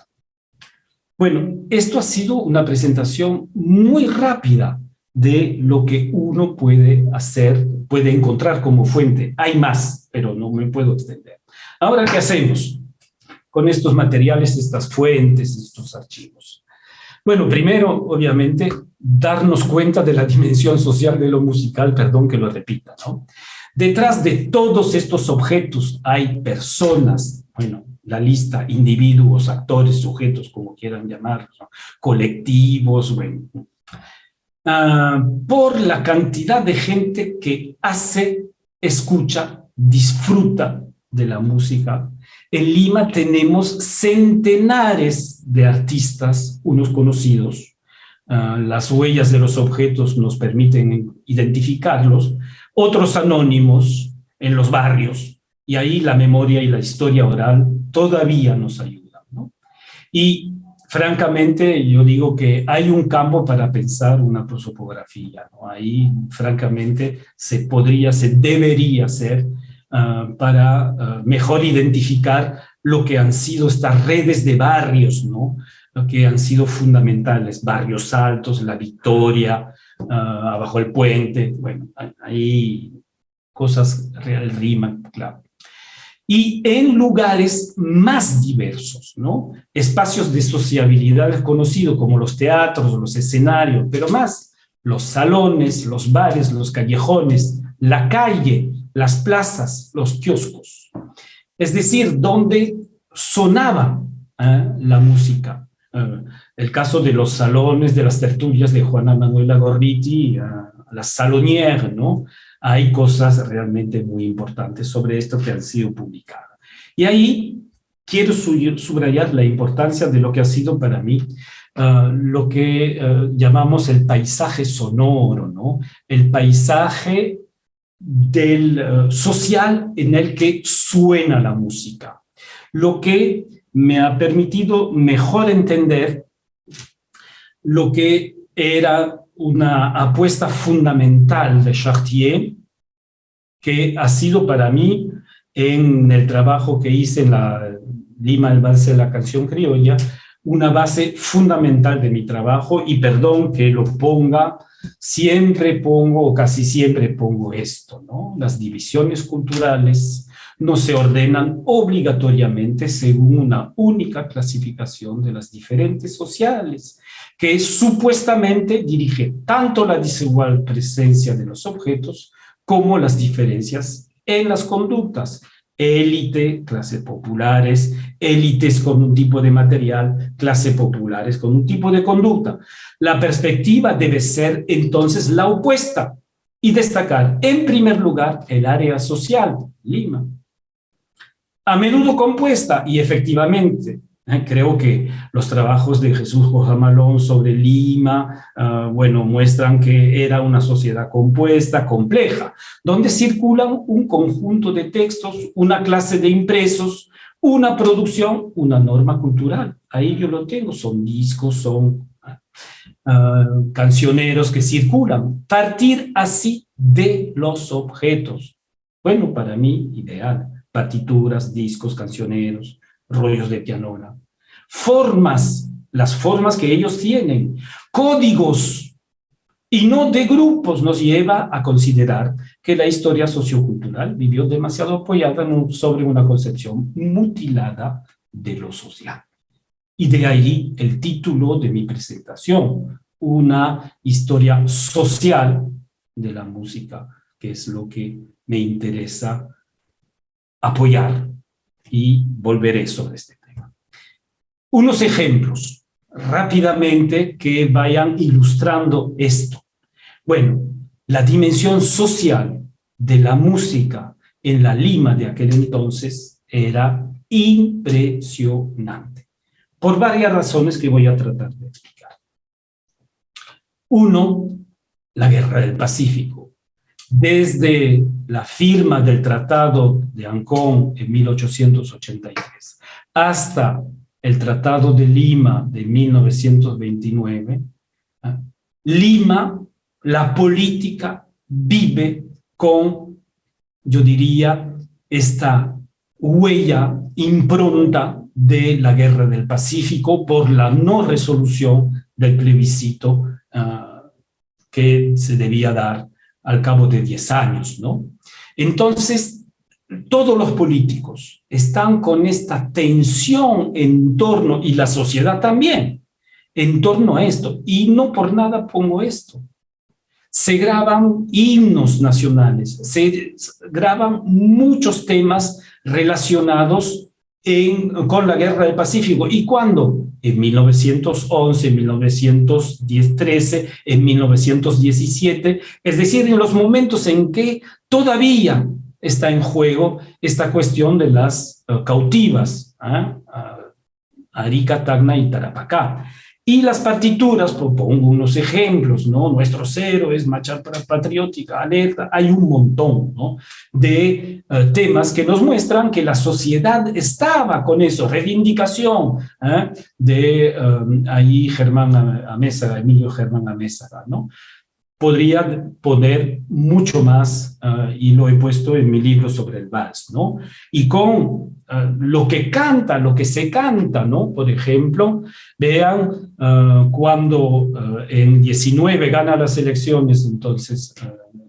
Bueno, esto ha sido una presentación muy rápida de lo que uno puede hacer, puede encontrar como fuente. Hay más, pero no me puedo extender. Ahora, ¿qué hacemos con estos materiales, estas fuentes, estos archivos? Bueno, primero, obviamente, darnos cuenta de la dimensión social de lo musical, perdón que lo repita, ¿no? Detrás de todos estos objetos hay personas, bueno, la lista, individuos, actores, sujetos, como quieran llamarlos, ¿no? Colectivos, bueno, por la cantidad de gente que hace, escucha, disfruta de la música. En Lima tenemos centenares de artistas, unos conocidos. Las huellas de los objetos nos permiten identificarlos, otros anónimos en los barrios, y ahí la memoria y la historia oral todavía nos ayudan, ¿no? Y francamente, yo digo que hay un campo para pensar una prosopografía, ¿no? Ahí, francamente, se debería hacer para mejor identificar lo que han sido estas redes de barrios, ¿no? Lo que han sido fundamentales, Barrios Altos, La Victoria, abajo el puente, bueno, hay cosas real riman, claro. Y en lugares más diversos, ¿no? Espacios de sociabilidad conocidos como los teatros, los escenarios, pero más los salones, los bares, los callejones, la calle, las plazas, los kioscos. Es decir, donde sonaba la música. El caso de los salones, de las tertulias de Juana Manuela Gorriti, las salonières, ¿no? Hay cosas realmente muy importantes sobre esto que han sido publicadas. Y ahí quiero subrayar la importancia de lo que ha sido para mí lo que llamamos el paisaje sonoro, ¿no? El paisaje social en el que suena la música. Lo que me ha permitido mejor entender lo que era una apuesta fundamental de Chartier, que ha sido para mí, en el trabajo que hice en la Lima, el Vals de la Canción Criolla, una base fundamental de mi trabajo, y perdón que lo ponga, siempre pongo, o casi siempre pongo esto, ¿no? Las divisiones culturales no se ordenan obligatoriamente según una única clasificación de las diferentes sociales, que supuestamente dirige tanto la desigual presencia de los objetos como las diferencias en las conductas. Élite, clases populares, élites con un tipo de material, clases populares con un tipo de conducta. La perspectiva debe ser entonces la opuesta y destacar en primer lugar el área social, Lima. A menudo compuesta, y efectivamente, creo que los trabajos de Jesús Cojamalón sobre Lima, bueno, muestran que era una sociedad compuesta, compleja, donde circulan un conjunto de textos, una clase de impresos, una producción, una norma cultural. Ahí yo lo tengo, son discos, son cancioneros que circulan. Partir así de los objetos. Bueno, para mí, ideal. Partituras, discos, cancioneros, rollos de pianola. Formas, las formas que ellos tienen, códigos, y no de grupos, nos lleva a considerar que la historia sociocultural vivió demasiado apoyada sobre una concepción mutilada de lo social. Y de ahí el título de mi presentación, una historia social de la música, que es lo que me interesa apoyar, y volveré sobre este tema. Unos ejemplos rápidamente que vayan ilustrando esto. Bueno, la dimensión social de la música en la Lima de aquel entonces era impresionante, por varias razones que voy a tratar de explicar. Uno, la Guerra del Pacífico. Desde la firma del Tratado de Ancón en 1883 hasta el Tratado de Lima de 1929, Lima, la política vive con, yo diría, esta huella, impronta de la Guerra del Pacífico por la no resolución del plebiscito que se debía dar al cabo de 10 años, ¿no? Entonces, todos los políticos están con esta tensión en torno, y la sociedad también, en torno a esto. Y no por nada pongo esto. Se graban himnos nacionales, se graban muchos temas relacionados con la Guerra del Pacífico. ¿Y cuándo? En 1911, en 1913, en 1917, es decir, en los momentos en que todavía está en juego esta cuestión de las cautivas, Arica, Tacna y Tarapacá. Y las partituras, propongo unos ejemplos, ¿no? Nuestros héroes, Marcha Patriótica, Alerta, hay un montón, ¿no? De temas que nos muestran que la sociedad estaba con eso, reivindicación de ahí Germán Amézaga, Emilio Germán Amézaga, ¿no? Podría poner mucho más, y lo he puesto en mi libro sobre el vals, ¿no? Y con lo que canta, lo que se canta, ¿no? Por ejemplo, vean cuando en 19 gana las elecciones, entonces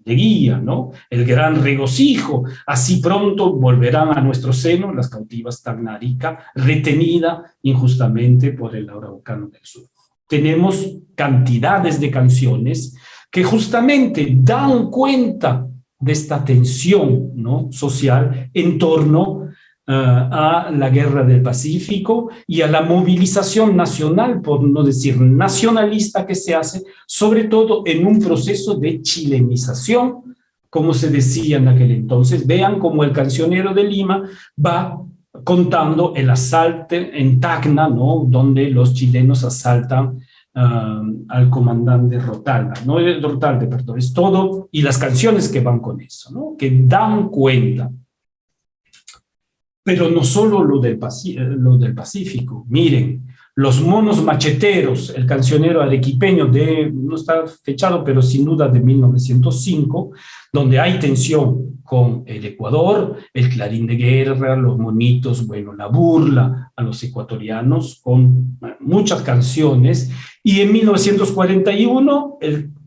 Leguía, ¿no? El gran regocijo, así pronto volverán a nuestro seno las cautivas Tacna, Arica, retenida injustamente por el Araucano del Sur. Tenemos cantidades de canciones que justamente dan cuenta de esta tensión, ¿no? social en torno a la Guerra del Pacífico y a la movilización nacional, por no decir nacionalista, que se hace, sobre todo en un proceso de chilenización, como se decía en aquel entonces. Vean cómo el Cancionero de Lima va contando el asalto en Tacna, ¿no? donde los chilenos asaltan al comandante Rotalda, no Rotalde, perdón, es todo, y las canciones que van con eso, ¿no? que dan cuenta. Pero no solo lo del Pacífico, miren, los monos macheteros, el cancionero arequipeño no está fechado, pero sin duda de 1905, donde hay tensión con el Ecuador, el Clarín de Guerra, los monitos, bueno, la burla a los ecuatorianos, con muchas canciones, y en 1941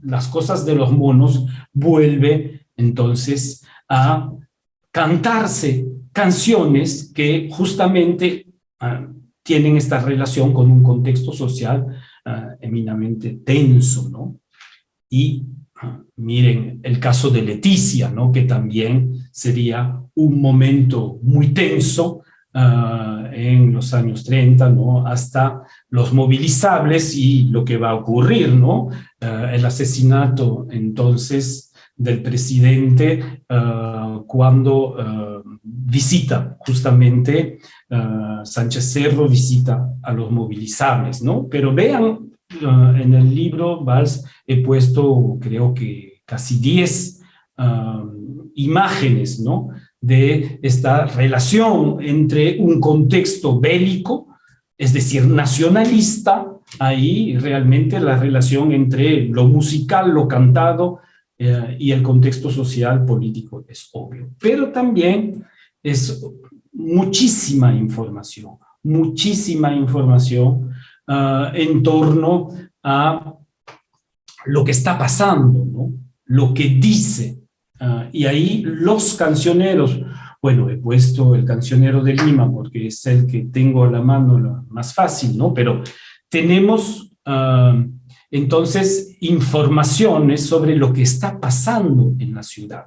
las cosas de los monos vuelve entonces a cantarse canciones que justamente tienen esta relación con un contexto social eminentemente tenso, ¿no? Y miren el caso de Leticia, ¿no? que también sería un momento muy tenso en los años 30, ¿no? hasta los movilizables y lo que va a ocurrir, ¿no? El asesinato entonces del presidente cuando visita justamente Sánchez Cerro, visita a los movilizables, ¿no? Pero vean, en el libro Vals he puesto creo que casi 10 imágenes, ¿no? de esta relación entre un contexto bélico, es decir, nacionalista, ahí realmente la relación entre lo musical, lo cantado, y el contexto social político es obvio. Pero también es muchísima información en torno a lo que está pasando, ¿no? Lo que dice. Y ahí los cancioneros, bueno, he puesto el Cancionero de Lima porque es el que tengo a la mano más fácil, ¿no? Pero tenemos entonces informaciones sobre lo que está pasando en la ciudad.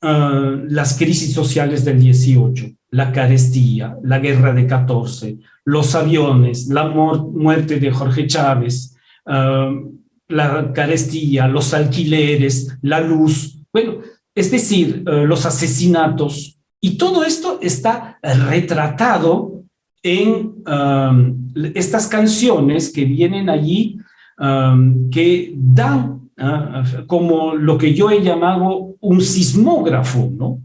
Las crisis sociales del 18, la carestía, la guerra de 14, los aviones, la muerte de Jorge Chávez, la carestía, los alquileres, la luz, bueno, es decir, los asesinatos, y todo esto está retratado en estas canciones que vienen allí, que dan como lo que yo he llamado un sismógrafo, ¿no?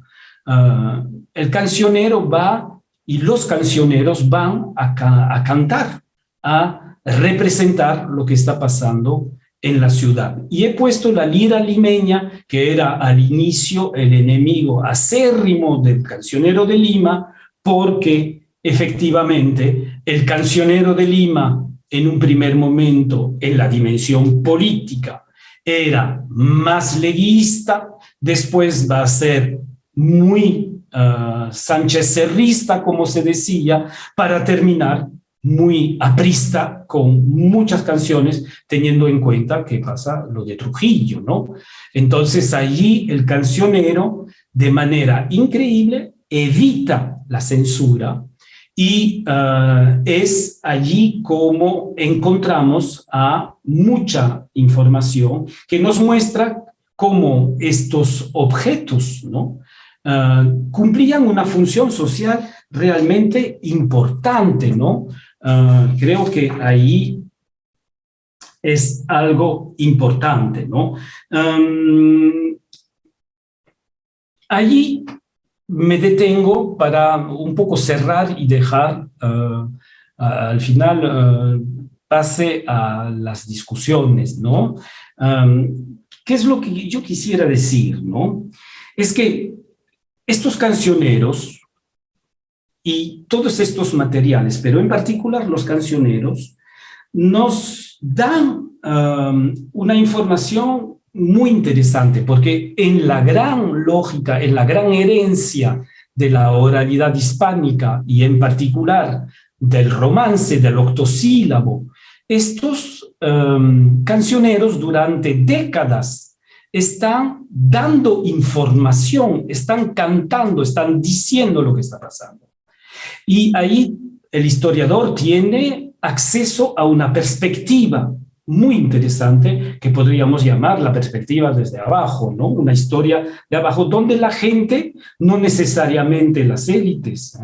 El cancionero va y los cancioneros van a cantar, a representar lo que está pasando en la ciudad. Y he puesto la lira limeña, que era al inicio el enemigo acérrimo del Cancionero de Lima, porque efectivamente el Cancionero de Lima, en un primer momento, en la dimensión política, era más leguista, después va a ser muy Sánchez Cerrista, como se decía, para terminar muy aprista, con muchas canciones, teniendo en cuenta que pasa lo de Trujillo, ¿no? Entonces allí el cancionero, de manera increíble, evita la censura y es allí como encontramos a mucha información que nos muestra cómo estos objetos, ¿no?, cumplían una función social realmente importante, ¿no? Creo que ahí es algo importante, ¿no? Allí me detengo para un poco cerrar y dejar al final pase a las discusiones, ¿no? ¿Qué es lo que yo quisiera decir, no? Es que estos cancioneros y todos estos materiales, pero en particular los cancioneros, nos dan una información muy interesante, porque en la gran lógica, en la gran herencia de la oralidad hispánica y en particular del romance, del octosílabo, estos cancioneros durante décadas están dando información, están cantando, están diciendo lo que está pasando. Y ahí el historiador tiene acceso a una perspectiva muy interesante que podríamos llamar la perspectiva desde abajo, ¿no? Una historia de abajo donde la gente, no necesariamente las élites,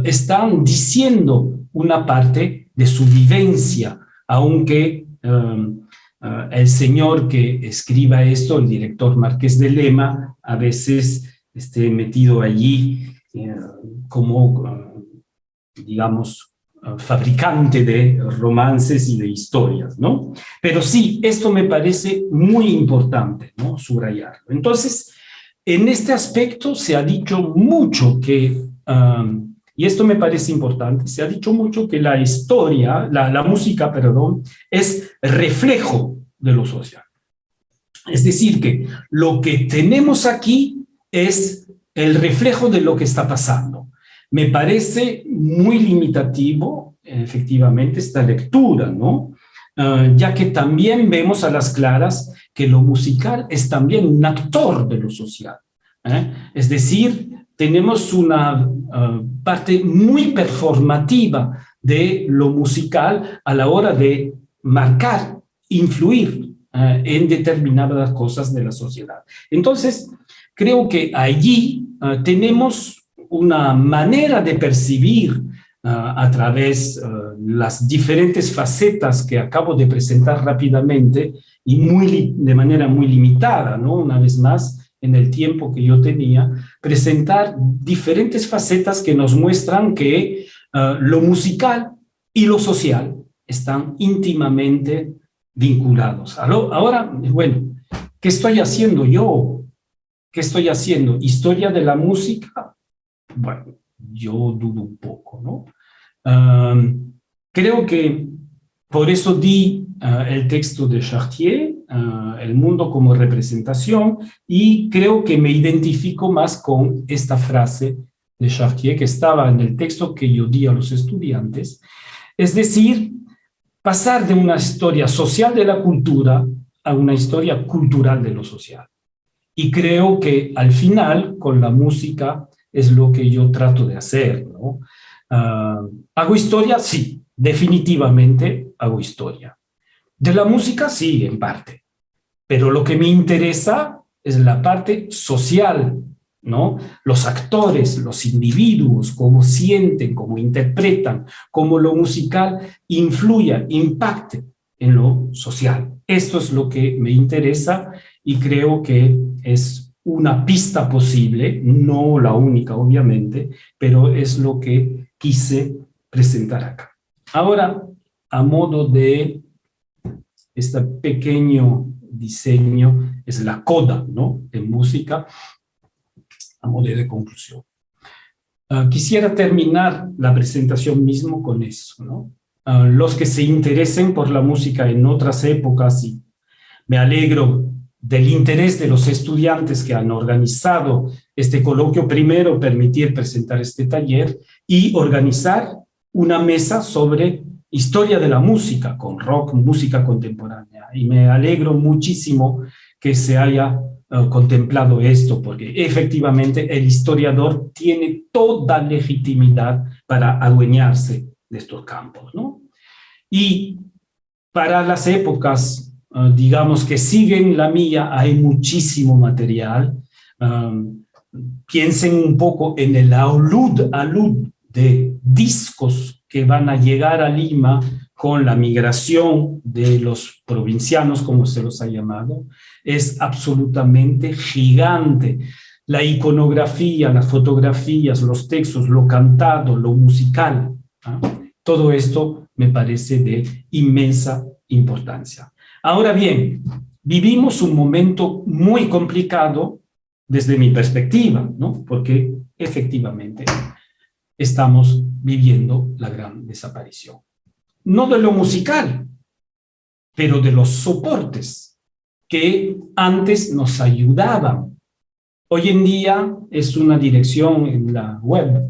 están diciendo una parte de su vivencia, aunque el señor que escriba esto, el director Marqués de Lema, a veces esté metido allí como, digamos, fabricante de romances y de historias, ¿no? Pero sí, esto me parece muy importante, ¿no?, subrayarlo. Entonces, en este aspecto se ha dicho mucho que, y esto me parece importante, se ha dicho mucho que la historia, la música, perdón, es reflejo de lo social. Es decir, que lo que tenemos aquí es el reflejo de lo que está pasando. Me parece muy limitativo, efectivamente, esta lectura, ¿no? Ya que también vemos a las claras que lo musical es también un actor de lo social. Es decir, tenemos una parte muy performativa de lo musical a la hora de marcar, influir en determinadas cosas de la sociedad. Entonces, creo que allí tenemos una manera de percibir a través las diferentes facetas que acabo de presentar rápidamente y de manera muy limitada, ¿no? Una vez más, en el tiempo que yo tenía, presentar diferentes facetas que nos muestran que lo musical y lo social están íntimamente vinculados. Ahora, bueno, ¿qué estoy haciendo yo? ¿Qué estoy haciendo? ¿Historia de la música? Bueno, yo dudo un poco, ¿no? Creo que por eso di el texto de Chartier, El mundo como representación, y creo que me identifico más con esta frase de Chartier que estaba en el texto que yo di a los estudiantes, es decir, pasar de una historia social de la cultura a una historia cultural de lo social. Y creo que al final, con la música, es lo que yo trato de hacer, ¿no? ¿Hago historia? Sí, definitivamente hago historia. De la música, sí, en parte. Pero lo que me interesa es la parte social, ¿no? Los actores, los individuos, cómo sienten, cómo interpretan, cómo lo musical influya, impacte en lo social. Esto es lo que me interesa y creo que es una pista posible, no la única obviamente, pero es lo que quise presentar acá. Ahora, a modo de este pequeño diseño, es la coda, ¿no?, de música, a modo de conclusión. Quisiera terminar la presentación mismo con eso, ¿no? Los que se interesen por la música en otras épocas, y me alegro del interés de los estudiantes que han organizado este coloquio, primero permitir presentar este taller y organizar una mesa sobre historia de la música, con rock, música contemporánea. Y me alegro muchísimo que se haya contemplado esto, porque efectivamente el historiador tiene toda legitimidad para adueñarse de estos campos, ¿no? Y para las épocas, digamos, que siguen la mía, hay muchísimo material. Piensen un poco en el alud de discos que van a llegar a Lima con la migración de los provincianos, como se los ha llamado. Es absolutamente gigante. La iconografía, las fotografías, los textos, lo cantado, lo musical, ¿eh? Todo esto me parece de inmensa importancia. Ahora bien, vivimos un momento muy complicado desde mi perspectiva, ¿no? Porque efectivamente estamos viviendo la gran desaparición. No de lo musical, pero de los soportes que antes nos ayudaban. Hoy en día es una dirección en la web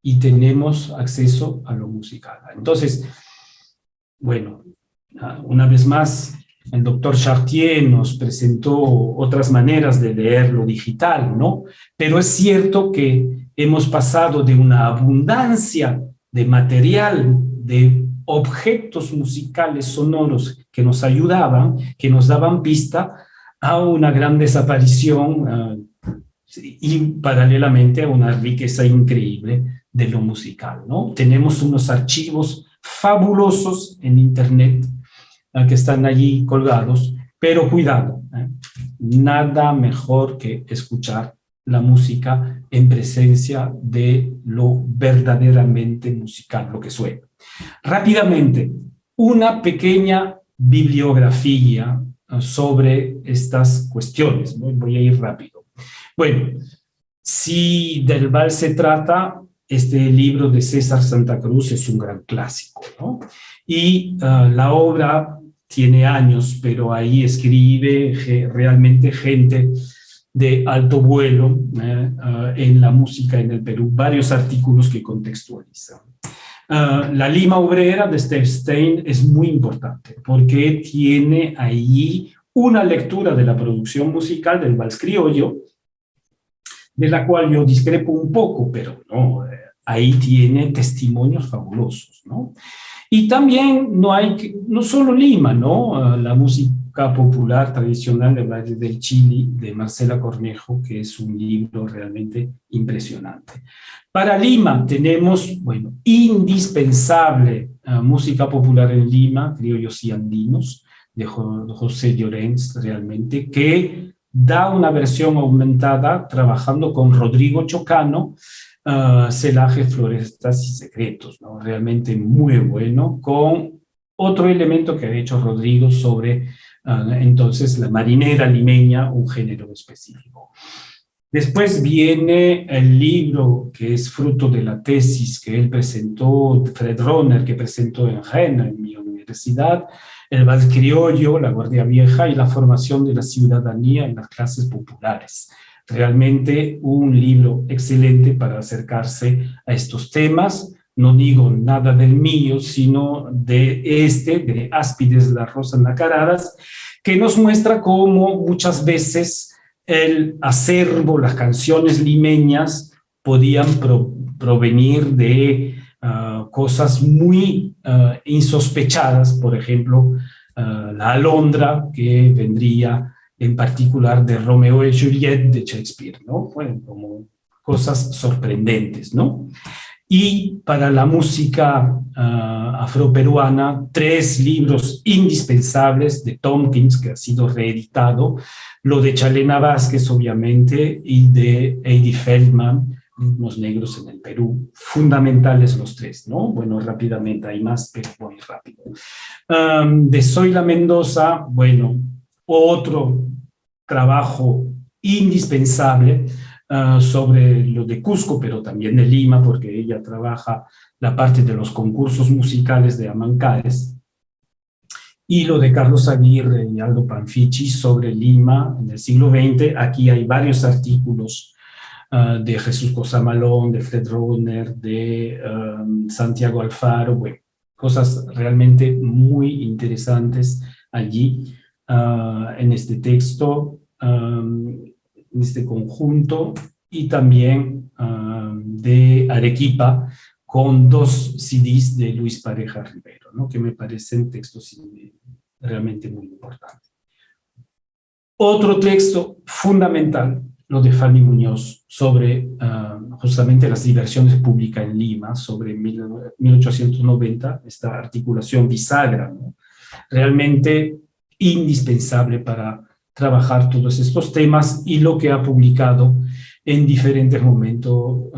y tenemos acceso a lo musical. Entonces, bueno, una vez más, el doctor Chartier nos presentó otras maneras de leer lo digital, ¿no? Pero es cierto que hemos pasado de una abundancia de material, de objetos musicales sonoros que nos ayudaban, que nos daban pista, a una gran desaparición y paralelamente a una riqueza increíble de lo musical, ¿no? Tenemos unos archivos fabulosos en Internet que están allí colgados, pero cuidado, nada mejor que escuchar la música en presencia de lo verdaderamente musical, lo que suena. Rápidamente, una pequeña bibliografía sobre estas cuestiones, ¿no? Voy a ir rápido. Bueno, si del vals se trata, este libro de César Santa Cruz es un gran clásico, ¿no? Y la obra tiene años, pero ahí escribe realmente gente de alto vuelo en la música en el Perú, varios artículos que contextualizan. La Lima Obrera de Steve Stein es muy importante porque tiene ahí una lectura de la producción musical del vals criollo, de la cual yo discrepo un poco, pero no, ahí tiene testimonios fabulosos, ¿no? Y también no solo Lima, ¿no? La música popular tradicional de Valle del Chili, de Marcela Cornejo, que es un libro realmente impresionante. Para Lima tenemos, bueno, indispensable música popular en Lima, criollos y andinos, de José Llorens, realmente, que da una versión aumentada trabajando con Rodrigo Chocano, Celaje, Florestas y Secretos, ¿no? Realmente muy bueno, con otro elemento que ha hecho Rodrigo sobre entonces la marinera limeña, un género específico. Después viene el libro que es fruto de la tesis que él presentó, Fred Ronner, que presentó en Jena, en mi universidad, el vals criollo, la Guardia Vieja y la formación de la ciudadanía en las clases populares. Realmente un libro excelente para acercarse a estos temas. No digo nada del mío, sino de Áspides las Rosas Nacaradas, que nos muestra cómo muchas veces el acervo, las canciones limeñas podían provenir de cosas muy insospechadas, por ejemplo, la alondra, que vendría en particular de Romeo y Juliet de Shakespeare, ¿no? Bueno, como cosas sorprendentes, ¿no? Y para la música afroperuana, 3 libros indispensables de Tompkins, que ha sido reeditado, lo de Chalena Vázquez, obviamente, y de Eddie Feldman, Ritmos Negros en el Perú, fundamentales los 3, ¿no? Bueno, rápidamente, hay más, pero voy rápido. De Zoila Mendoza, bueno, otro trabajo indispensable sobre lo de Cusco, pero también de Lima, porque ella trabaja la parte de los concursos musicales de Amancaes, y lo de Carlos Aguirre y Aldo Panfichi sobre Lima en el siglo XX. Aquí hay varios artículos de Jesús Cosamalón, de Fred Ronner, de Santiago Alfaro, bueno, cosas realmente muy interesantes allí en este texto. en este conjunto, y también de Arequipa, con 2 CDs de Luis Pareja Rivero, ¿no? Que me parecen textos realmente muy importantes. Otro texto fundamental, lo de Fanny Muñoz, sobre justamente las diversiones públicas en Lima, sobre 1890, esta articulación bisagra, ¿no? Realmente indispensable para trabajar todos estos temas, y lo que ha publicado en diferentes momentos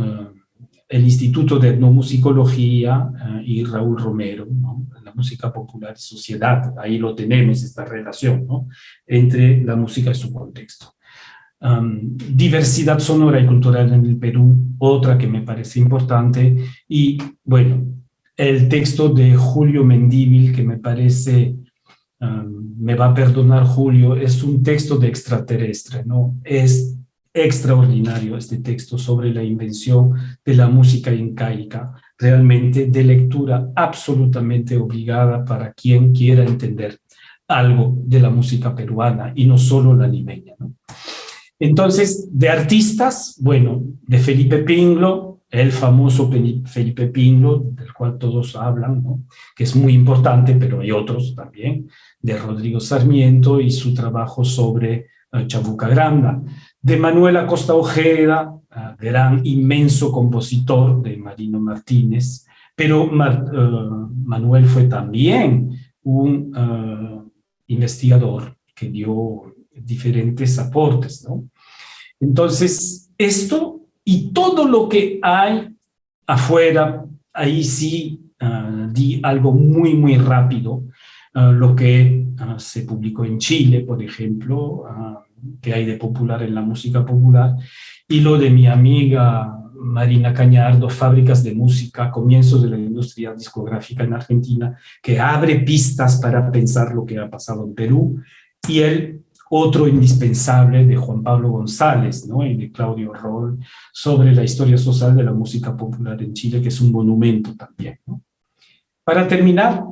el Instituto de Etnomusicología y Raúl Romero, ¿no? La música popular y sociedad, ahí lo tenemos, esta relación, ¿no? Entre la música y su contexto. Diversidad sonora y cultural en el Perú, otra que me parece importante, y bueno, el texto de Julio Mendívil, que me parece, me va a perdonar Julio, es un texto de extraterrestre, ¿no? Es extraordinario este texto sobre la invención de la música incaica, realmente de lectura absolutamente obligada para quien quiera entender algo de la música peruana y no solo la limeña, ¿no? Entonces, de artistas, bueno, de Felipe Pinglo, el famoso Felipe Pinglo, del cual todos hablan, ¿no? Que es muy importante, pero hay otros también, de Rodrigo Sarmiento y su trabajo sobre Chabuca Granda, de Manuel Acosta Ojeda, gran, inmenso compositor, de Marino Martínez, pero Manuel fue también un investigador que dio diferentes aportes, ¿no? Entonces, esto y todo lo que hay afuera, ahí sí di algo muy, muy rápido, lo que se publicó en Chile, por ejemplo, que hay de popular en la música popular, y lo de mi amiga Marina Cañardo, Fábricas de Música, comienzos de la industria discográfica en Argentina, que abre pistas para pensar lo que ha pasado en Perú, y el otro indispensable de Juan Pablo González, ¿no? Y de Claudio Roll, sobre la historia social de la música popular en Chile, que es un monumento también, ¿no? Para terminar,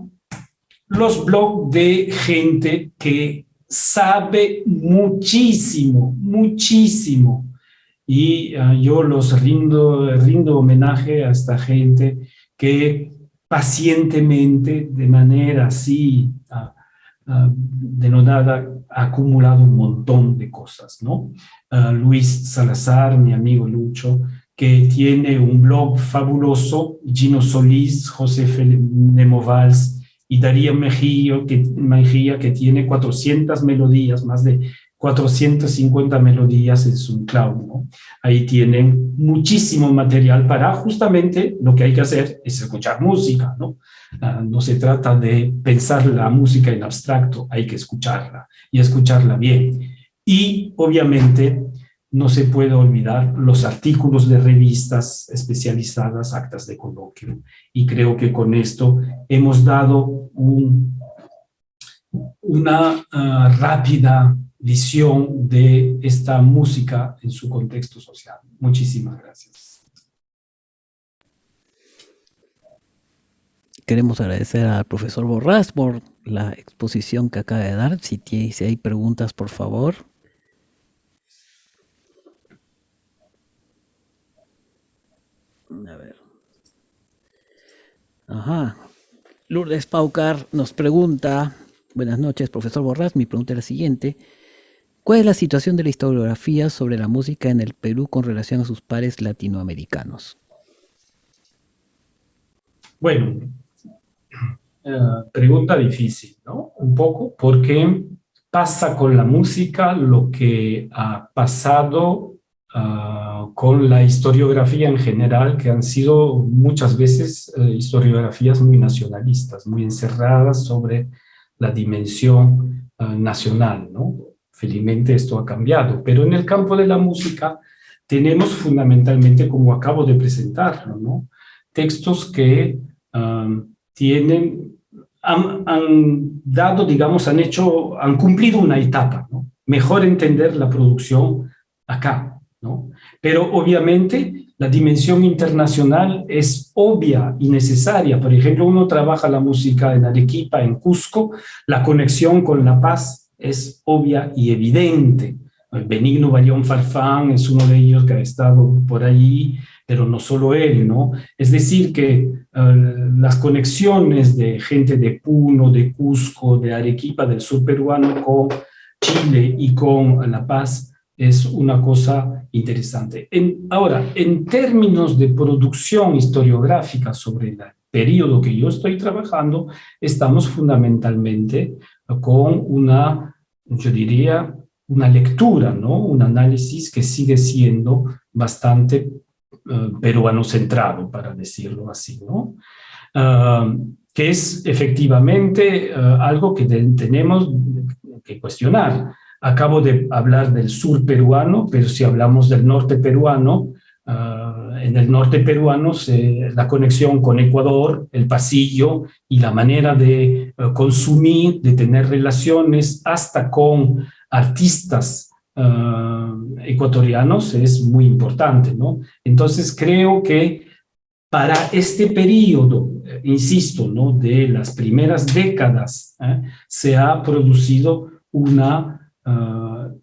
los blogs de gente que sabe muchísimo, muchísimo, y yo los rindo homenaje a esta gente que pacientemente, de manera así denodada, ha acumulado un montón de cosas, ¿no? Luis Salazar, mi amigo Lucho, que tiene un blog fabuloso, Gino Solís, José Nemo Valls y Darío Mejía, que tiene 400 melodías, más de 450 melodías en SoundCloud, ¿no? Ahí tienen muchísimo material para justamente lo que hay que hacer es escuchar música, ¿no? No se trata de pensar la música en abstracto, hay que escucharla y escucharla bien. Y obviamente no se puede olvidar los artículos de revistas especializadas, actas de coloquio. Y creo que con esto hemos dado una rápida visión de esta música en su contexto social. Muchísimas gracias. Queremos agradecer al profesor Borrás por la exposición que acaba de dar. Si hay preguntas, por favor. A ver. Ajá. Lourdes Paucar nos pregunta: buenas noches, profesor Borrás. Mi pregunta es la siguiente: ¿cuál es la situación de la historiografía sobre la música en el Perú con relación a sus pares latinoamericanos? Bueno, pregunta difícil, ¿no? Un poco, porque pasa con la música lo que ha pasado con la historiografía en general, que han sido muchas veces historiografías muy nacionalistas, muy encerradas sobre la dimensión nacional, ¿no? Felizmente esto ha cambiado, pero en el campo de la música tenemos fundamentalmente, como acabo de presentarlo, ¿no? Textos que han dado, digamos, han cumplido una etapa, ¿no? Mejor entender la producción acá, ¿no? Pero obviamente la dimensión internacional es obvia y necesaria. Por ejemplo, uno trabaja la música en Arequipa, en Cusco, la conexión con La Paz es obvia y evidente, Benigno Bayón Farfán es uno de ellos que ha estado por allí, pero no solo él, ¿no? Es decir, que las conexiones de gente de Puno, de Cusco, de Arequipa, del sur peruano con Chile y con La Paz es una cosa interesante. Ahora, en términos de producción historiográfica sobre el periodo que yo estoy trabajando, estamos fundamentalmente con una, yo diría, una lectura, ¿no? Un análisis que sigue siendo bastante peruano-centrado, para decirlo así, ¿no? Que es efectivamente algo que tenemos que cuestionar. Acabo de hablar del sur peruano, pero si hablamos del norte peruano, en el norte peruano la conexión con Ecuador, el pasillo y la manera de consumir, de tener relaciones hasta con artistas ecuatorianos es muy importante, ¿no? Entonces creo que para este periodo, insisto, ¿no? De las primeras décadas, se ha producido una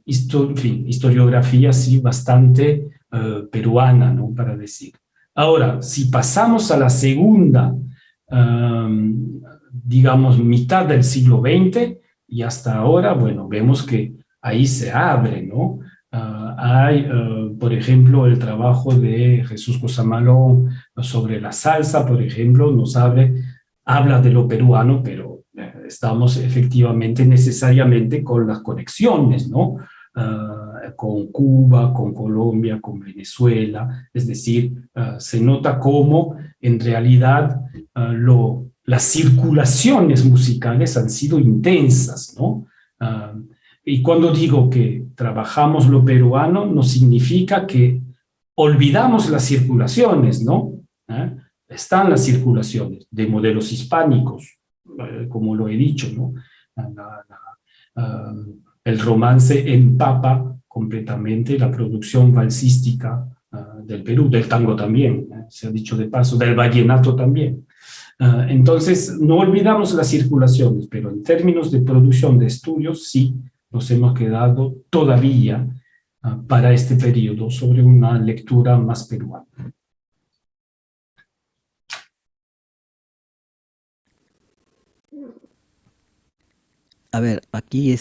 historiografía así bastante peruana, ¿no? Para decir. Ahora, si pasamos a la segunda, digamos, mitad del siglo XX y hasta ahora, bueno, vemos que ahí se abre, ¿no? Hay, por ejemplo, el trabajo de Jesús Cosamalón sobre la salsa, por ejemplo, habla de lo peruano, pero estamos efectivamente necesariamente con las conexiones, ¿no? Con Cuba, con Colombia, con Venezuela, es decir, se nota cómo en realidad las circulaciones musicales han sido intensas, ¿no? Y cuando digo que trabajamos lo peruano, no significa que olvidamos las circulaciones, ¿no? Están las circulaciones de modelos hispánicos, como lo he dicho, ¿no? El romance empapa completamente la producción valsística del Perú, del tango también, se ha dicho de paso, del vallenato también. Entonces, no olvidamos las circulaciones, pero en términos de producción de estudios, sí, nos hemos quedado todavía para este periodo sobre una lectura más peruana. A ver, aquí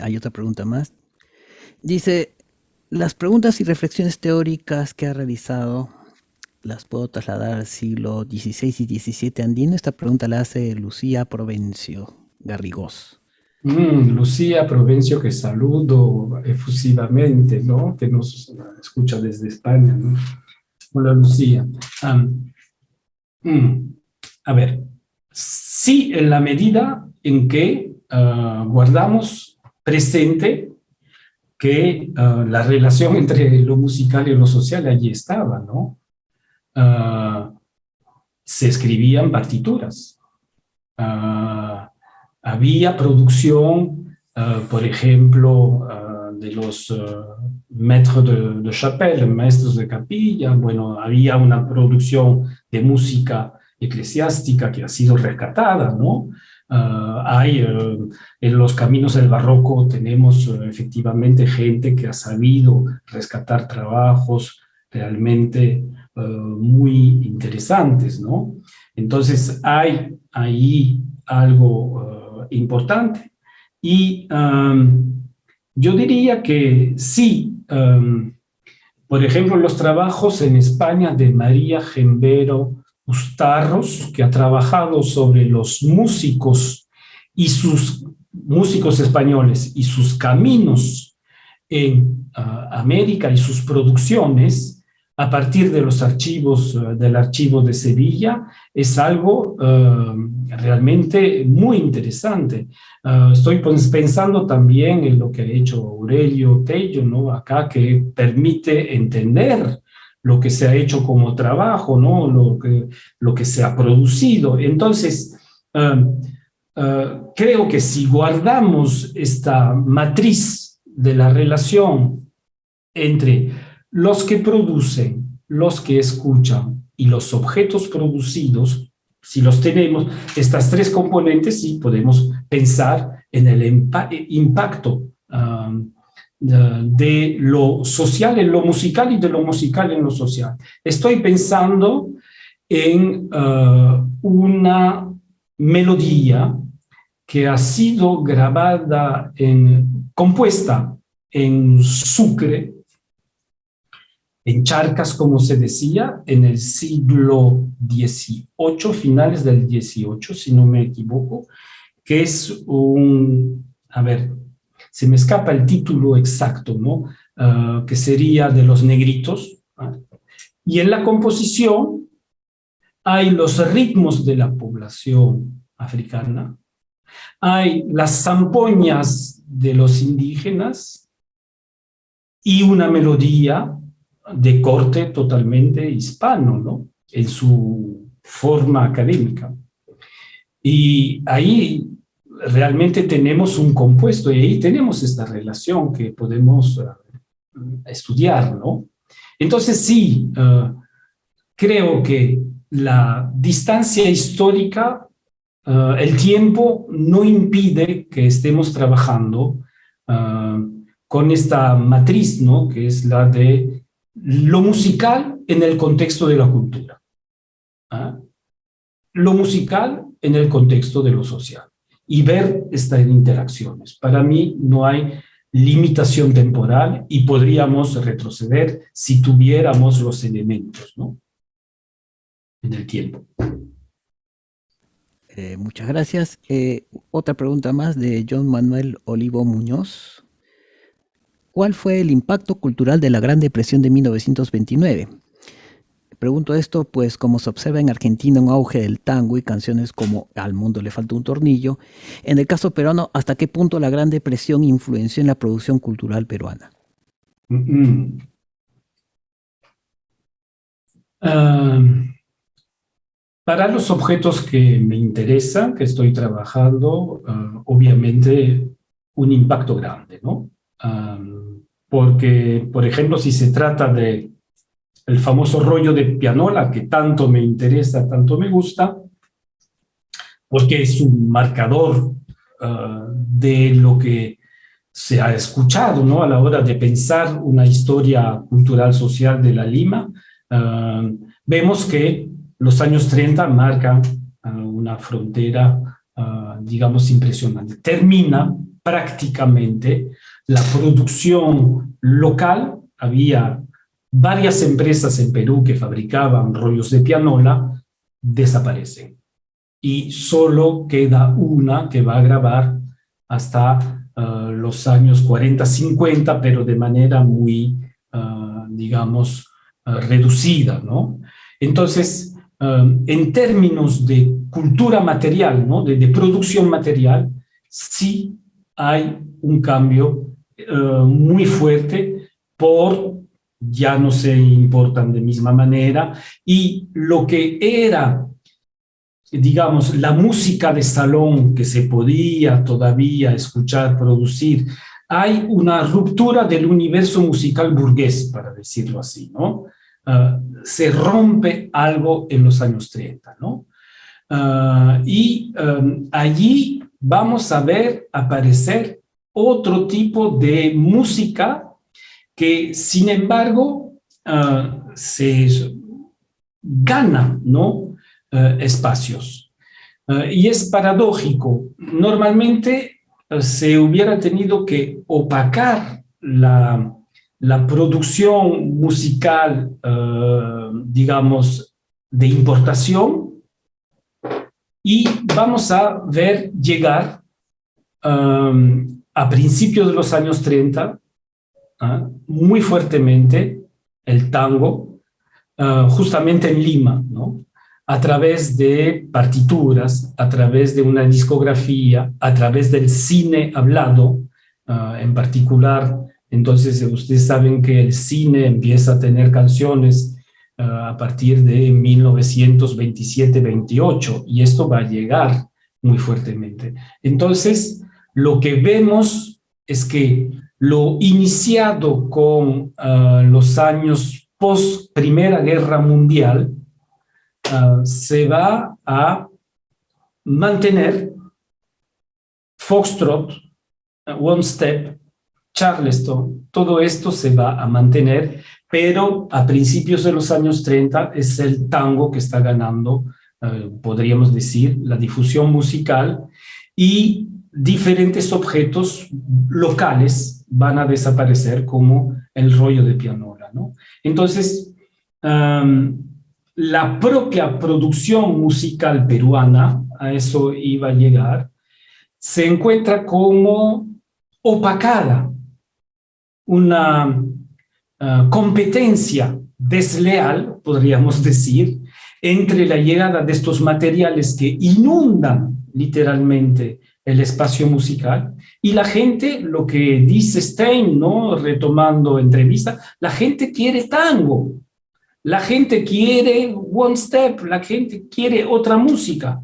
hay otra pregunta más. Dice, las preguntas y reflexiones teóricas que ha realizado las puedo trasladar al siglo XVI y XVII andino. Esta pregunta la hace Lucía Provencio Garrigós. Lucía Provencio, que saludo efusivamente, ¿no? Que nos escucha desde España, ¿no? Hola, Lucía. A ver, sí, en la medida en que guardamos presente que la relación entre lo musical y lo social allí estaba, ¿no? Se escribían partituras. Había producción, por ejemplo, de los maîtres de chapelle, maestros de capilla. Bueno, había una producción de música eclesiástica que ha sido rescatada, ¿no? En los caminos del barroco tenemos efectivamente gente que ha sabido rescatar trabajos realmente muy interesantes, ¿no? Entonces hay ahí algo importante y yo diría que sí, por ejemplo, los trabajos en España de María Gembero Ustarros, que ha trabajado sobre los músicos y sus músicos españoles y sus caminos en América y sus producciones a partir de los archivos del Archivo de Sevilla, es algo realmente muy interesante. Estoy pensando también en lo que ha hecho Aurelio Tello, ¿no? Acá, que permite entender lo que se ha hecho como trabajo, ¿no? Lo que se ha producido. Entonces, creo que si guardamos esta matriz de la relación entre los que producen, los que escuchan y los objetos producidos, si los tenemos, estas tres componentes, sí podemos pensar en el impacto de lo social en lo musical y de lo musical en lo social. Estoy pensando en una melodía que ha sido grabada, compuesta en Sucre, en Charcas, como se decía, en el siglo XVIII, finales del XVIII, si no me equivoco, que es a ver, se me escapa el título exacto, ¿no? Que sería de los negritos, ¿no? Y en la composición hay los ritmos de la población africana, hay las zampoñas de los indígenas y una melodía de corte totalmente hispano, ¿no? En su forma académica. Y ahí realmente tenemos un compuesto y ahí tenemos esta relación que podemos estudiar, ¿no? Entonces sí, creo que la distancia histórica, el tiempo no impide que estemos trabajando con esta matriz, ¿no? Que es la de lo musical en el contexto de la cultura. ¿Ah? Lo musical en el contexto de lo social y ver estas interacciones. Para mí no hay limitación temporal y podríamos retroceder si tuviéramos los elementos, ¿no? En el tiempo. Muchas gracias. Otra pregunta más de John Manuel Olivo Muñoz. ¿Cuál fue el impacto cultural de la Gran Depresión de 1929? Pregunto esto, pues como se observa en Argentina un auge del tango y canciones como Al mundo le falta un tornillo. En el caso peruano, ¿hasta qué punto la Gran Depresión influenció en la producción cultural peruana? Para los objetos que me interesan, que estoy trabajando, obviamente un impacto grande, ¿no? Porque, por ejemplo, si se trata de el famoso rollo de pianola que tanto me interesa, tanto me gusta, porque es un marcador de lo que se ha escuchado, ¿no? A la hora de pensar una historia cultural social de la Lima, vemos que los años 30 marcan una frontera, digamos, impresionante. Termina prácticamente la producción local. Había varias empresas en Perú que fabricaban rollos de pianola, desaparecen. Y solo queda una que va a grabar hasta los años 40, 50, pero de manera muy, digamos, reducida, ¿no? Entonces, en términos de cultura material, ¿no? De producción material, sí hay un cambio muy fuerte ya no se importan de misma manera, y lo que era, digamos, la música de salón que se podía todavía escuchar, producir, hay una ruptura del universo musical burgués, para decirlo así, ¿no? Se rompe algo en los años 30, ¿no? Allí vamos a ver aparecer otro tipo de música que, sin embargo, se gana, ¿no? Espacios. Y es paradójico. Normalmente se hubiera tenido que opacar la producción musical, digamos, de importación, y vamos a ver llegar a principios de los años 30 muy fuertemente el tango, justamente en Lima, ¿no? A través de partituras, a través de una discografía, a través del cine hablado, en particular. Entonces, ustedes saben que el cine empieza a tener canciones a partir de 1927-28, y esto va a llegar muy fuertemente. Entonces, lo que vemos es que lo iniciado con los años post Primera Guerra Mundial se va a mantener. Foxtrot, One Step, Charleston, todo esto se va a mantener, pero a principios de los años 30 es el tango que está ganando, podríamos decir, la difusión musical, y diferentes objetos locales van a desaparecer como el rollo de pianola, ¿no? Entonces, la propia producción musical peruana, a eso iba a llegar, se encuentra como opacada, una competencia desleal, podríamos decir, entre la llegada de estos materiales que inundan literalmente el espacio musical, y la gente, lo que dice Stein, ¿no? Retomando entrevista, la gente quiere tango, la gente quiere one step, la gente quiere otra música.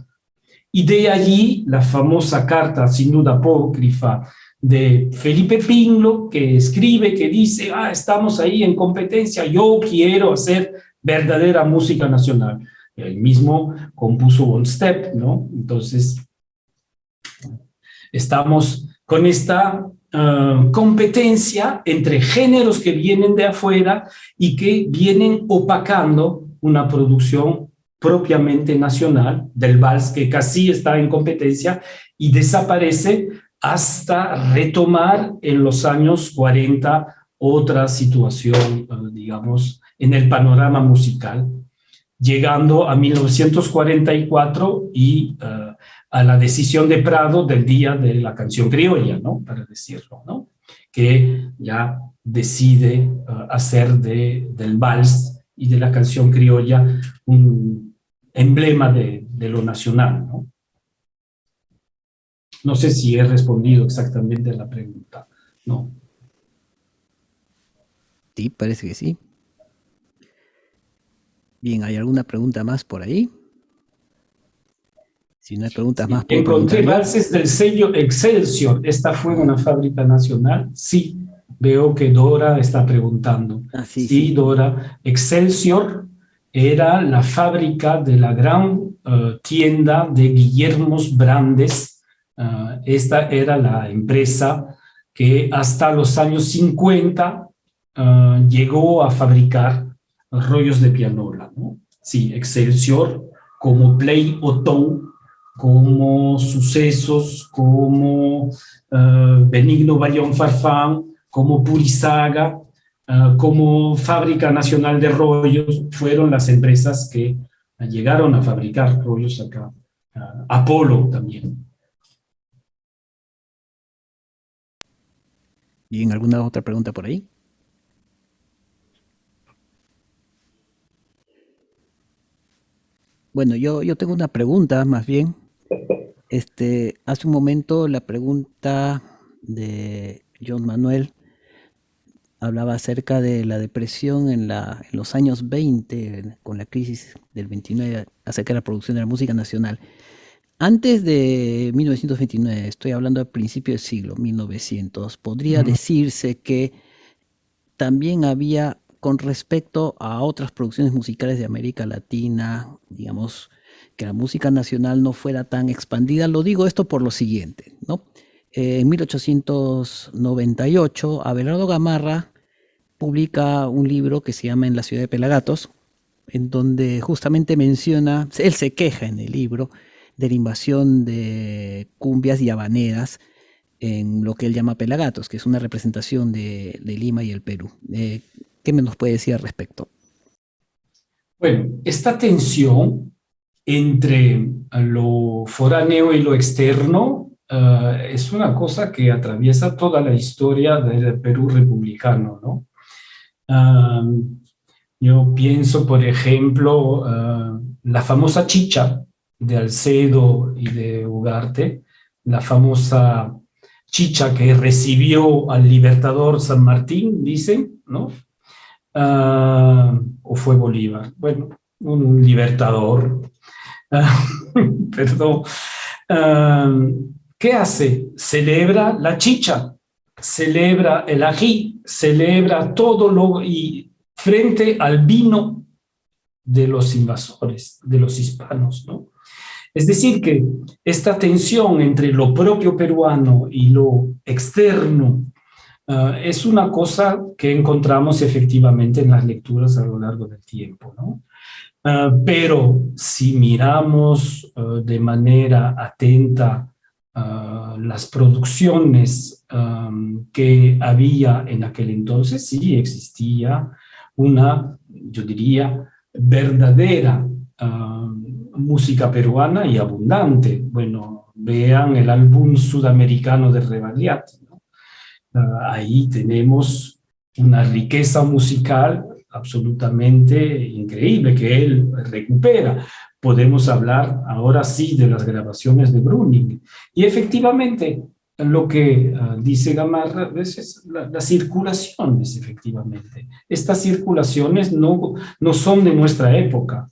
Y de allí la famosa carta, sin duda apócrifa, de Felipe Pinlo, que escribe, que dice, estamos ahí en competencia, yo quiero hacer verdadera música nacional. Él mismo compuso One Step, ¿no? Entonces, estamos con esta competencia entre géneros que vienen de afuera y que vienen opacando una producción propiamente nacional del vals, que casi está en competencia y desaparece hasta retomar en los años 40 otra situación, digamos, en el panorama musical, llegando a 1944 y a la decisión de Prado del Día de la Canción Criolla, ¿no? Para decirlo, ¿no? Que ya decide hacer del vals y de la canción criolla un emblema de lo nacional, ¿no? No sé si he respondido exactamente a la pregunta, ¿no? Sí, parece que sí. Bien, ¿hay alguna pregunta más por ahí? Si no hay preguntas más, ¿puedo encontré preguntar yo? valses del sello Excelsior. ¿Esta fue una fábrica nacional? Sí, veo que Dora está preguntando. Sí, Sí, sí. Dora. Excelsior era la fábrica de la gran tienda de Guillermos Brandes. Esta era la empresa que hasta los años 50 llegó a fabricar rollos de pianola, ¿no? Sí, Excelsior, como Play Otón, como Sucesos, como Benigno Bayón Farfán, como Purisaga, como Fábrica Nacional de Rollos, fueron las empresas que llegaron a fabricar rollos acá. Apolo también. Bien, ¿alguna otra pregunta por ahí? Bueno, yo tengo una pregunta más bien. Hace un momento la pregunta de John Manuel hablaba acerca de la depresión en los años 20, con la crisis del 29, acerca de la producción de la música nacional. Antes de 1929, estoy hablando al principio del siglo, 1900, podría decirse que también había, con respecto a otras producciones musicales de América Latina, digamos, que la música nacional no fuera tan expandida. Lo digo esto por lo siguiente, ¿no? En 1898, Abelardo Gamarra publica un libro que se llama En la ciudad de Pelagatos, en donde justamente menciona, él se queja en el libro de la invasión de cumbias y habaneras en lo que él llama Pelagatos, que es una representación de Lima y el Perú. ¿Qué me nos puede decir al respecto? Bueno, esta tensión entre lo foráneo y lo externo es una cosa que atraviesa toda la historia del Perú republicano, ¿no? Yo pienso, por ejemplo, la famosa chicha de Alcedo y de Ugarte, la famosa chicha que recibió al libertador San Martín, dicen, ¿no? O fue Bolívar, bueno, un libertador, perdón. ¿Qué hace? Celebra la chicha, celebra el ají, celebra todo lo y frente al vino de los invasores, de los hispanos, ¿no? Es decir, que esta tensión entre lo propio peruano y lo externo es una cosa que encontramos efectivamente en las lecturas a lo largo del tiempo, ¿no? Pero si miramos de manera atenta las producciones que había en aquel entonces, sí existía una, yo diría, verdadera música peruana y abundante. Bueno, vean el álbum sudamericano de Rebagliati, ¿no? Ahí tenemos una riqueza musical absolutamente increíble que él recupera. Podemos hablar ahora sí de las grabaciones de Brüning. Y efectivamente, lo que dice Gamarra es las circulaciones, efectivamente. Estas circulaciones no son de nuestra época.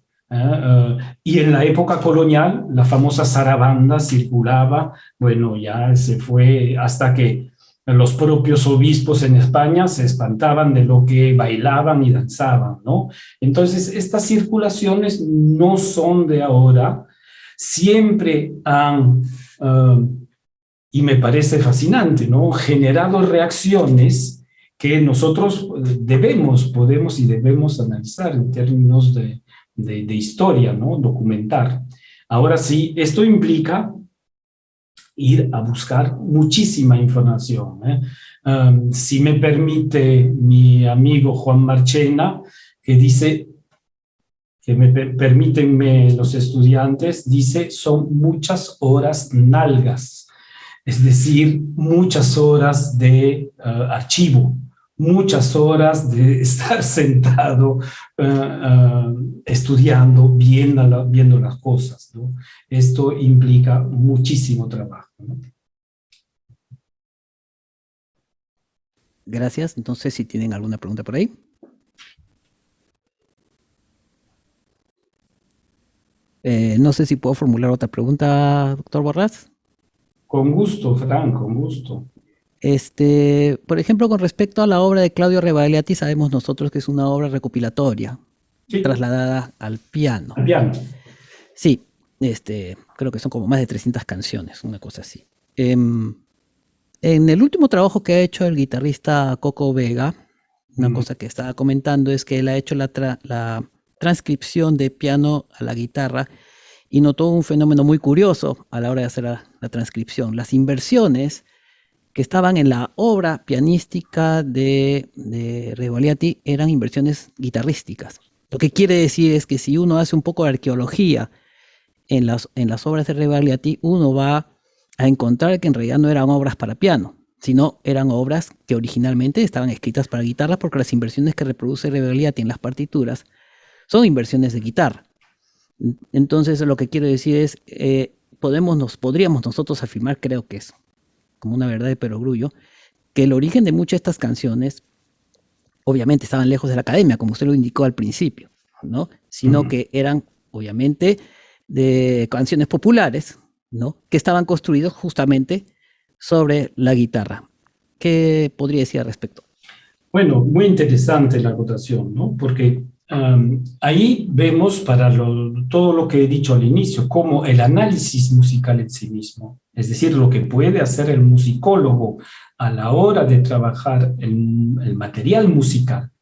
Y en la época colonial, la famosa zarabanda circulaba, bueno, ya se fue hasta que los propios obispos en España se espantaban de lo que bailaban y danzaban, ¿no? Entonces, estas circulaciones no son de ahora, siempre han, y me parece fascinante, ¿no?, generado reacciones que nosotros podemos y debemos analizar en términos de historia, ¿no?, documentar. Ahora sí, esto implica ir a buscar muchísima información. Si me permite mi amigo Juan Marchena, que dice, que me permítanme los estudiantes, dice, son muchas horas nalgas, es decir, muchas horas de archivo, muchas horas de estar sentado estudiando, viendo las cosas, ¿no? Esto implica muchísimo trabajo, ¿no? Gracias. Entonces, si tienen alguna pregunta por ahí. No sé si puedo formular otra pregunta, doctor Borrás. Con gusto, Fran, con gusto. Por ejemplo, con respecto a la obra de Claudio Rebagliati, sabemos nosotros que es una obra recopilatoria, sí, trasladada al piano. Al piano. Sí, creo que son como más de 300 canciones, una cosa así. En el último trabajo que ha hecho el guitarrista Coco Vega, una cosa que estaba comentando es que él ha hecho la transcripción de piano a la guitarra y notó un fenómeno muy curioso a la hora de hacer la transcripción. Las inversiones que estaban en la obra pianística de Rebagliati eran inversiones guitarrísticas. Lo que quiere decir es que si uno hace un poco de arqueología en las obras de Rebagliati, uno va a encontrar que en realidad no eran obras para piano, sino eran obras que originalmente estaban escritas para guitarra, porque las inversiones que reproduce Rebagliati en las partituras son inversiones de guitarra. Entonces, lo que quiero decir es, podríamos nosotros afirmar, creo que es como una verdad de perogrullo, que el origen de muchas de estas canciones, obviamente estaban lejos de la academia, como usted lo indicó al principio, ¿no? Sino que eran, obviamente, de canciones populares, ¿no?, que estaban construidos justamente sobre la guitarra. ¿Qué podría decir al respecto? Bueno, muy interesante la acotación, ¿no? Porque ahí vemos todo lo que he dicho al inicio, como el análisis musical en sí mismo, es decir, lo que puede hacer el musicólogo a la hora de trabajar el material musical,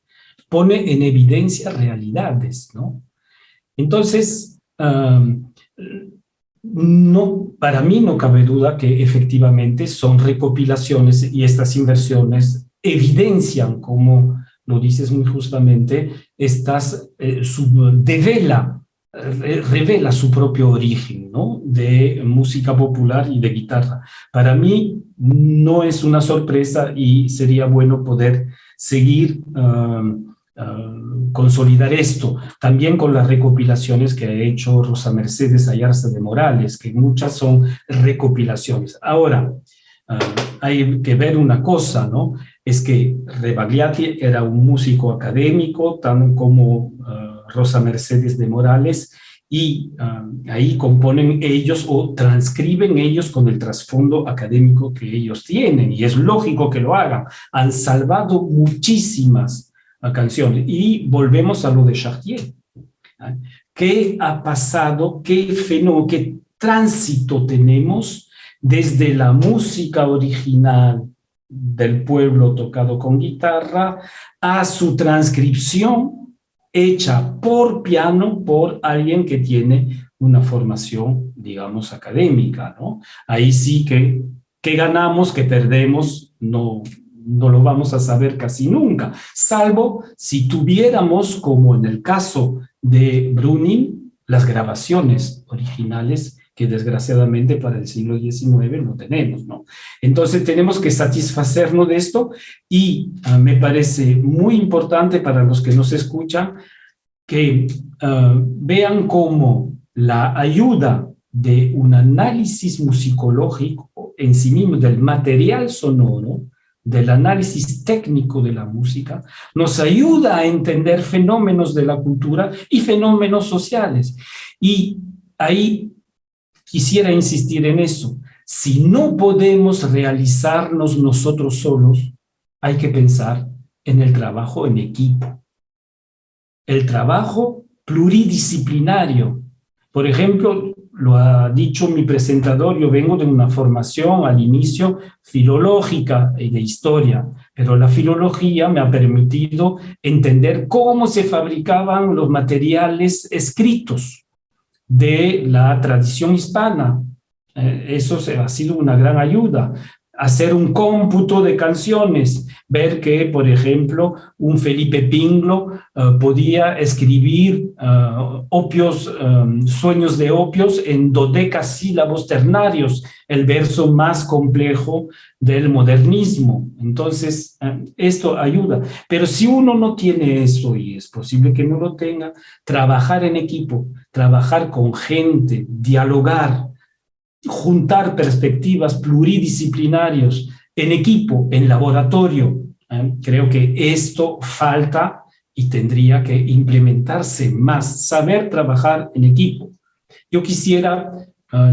pone en evidencia realidades, ¿no? Entonces, para mí no cabe duda que efectivamente son recopilaciones y estas inversiones evidencian, como lo dices muy justamente, revela su propio origen, ¿no?, de música popular y de guitarra. Para mí no es una sorpresa y sería bueno poder seguir consolidar esto, también con las recopilaciones que ha hecho Rosa Mercedes Ayarza de Morales, que muchas son recopilaciones. Ahora, hay que ver una cosa, ¿no? Es que Rebagliati era un músico académico, tan como Rosa Mercedes de Morales, y ahí componen ellos o transcriben ellos con el trasfondo académico que ellos tienen, y es lógico que lo hagan. Han salvado muchísimas canciones. Y volvemos a lo de Chartier. ¿Qué ha pasado? ¿Qué tránsito tenemos desde la música original del pueblo tocado con guitarra a su transcripción hecha por piano por alguien que tiene una formación, digamos, académica, ¿no? Ahí sí que ganamos, que perdemos, no lo vamos a saber casi nunca, salvo si tuviéramos, como en el caso de Bruning, las grabaciones originales que desgraciadamente para el siglo XIX no tenemos, ¿no? Entonces tenemos que satisfacernos de esto y me parece muy importante para los que nos escuchan que vean cómo la ayuda de un análisis musicológico en sí mismo, del material sonoro, del análisis técnico de la música, nos ayuda a entender fenómenos de la cultura y fenómenos sociales. Y ahí quisiera insistir en eso. Si no podemos realizarnos nosotros solos, hay que pensar en el trabajo en equipo. El trabajo pluridisciplinario. Por ejemplo, lo ha dicho mi presentador, yo vengo de una formación al inicio filológica y de historia, pero la filología me ha permitido entender cómo se fabricaban los materiales escritos de la tradición hispana. Eso ha sido una gran ayuda. Hacer un cómputo de canciones, ver que, por ejemplo, un Felipe Pinglo podía escribir sueños de opios en dodecasílabos ternarios, el verso más complejo del modernismo. Entonces, esto ayuda. Pero si uno no tiene eso, y es posible que no lo tenga, trabajar en equipo, trabajar con gente, dialogar, juntar perspectivas pluridisciplinarias en equipo, en laboratorio. Creo que esto falta y tendría que implementarse más, saber trabajar en equipo. Yo quisiera,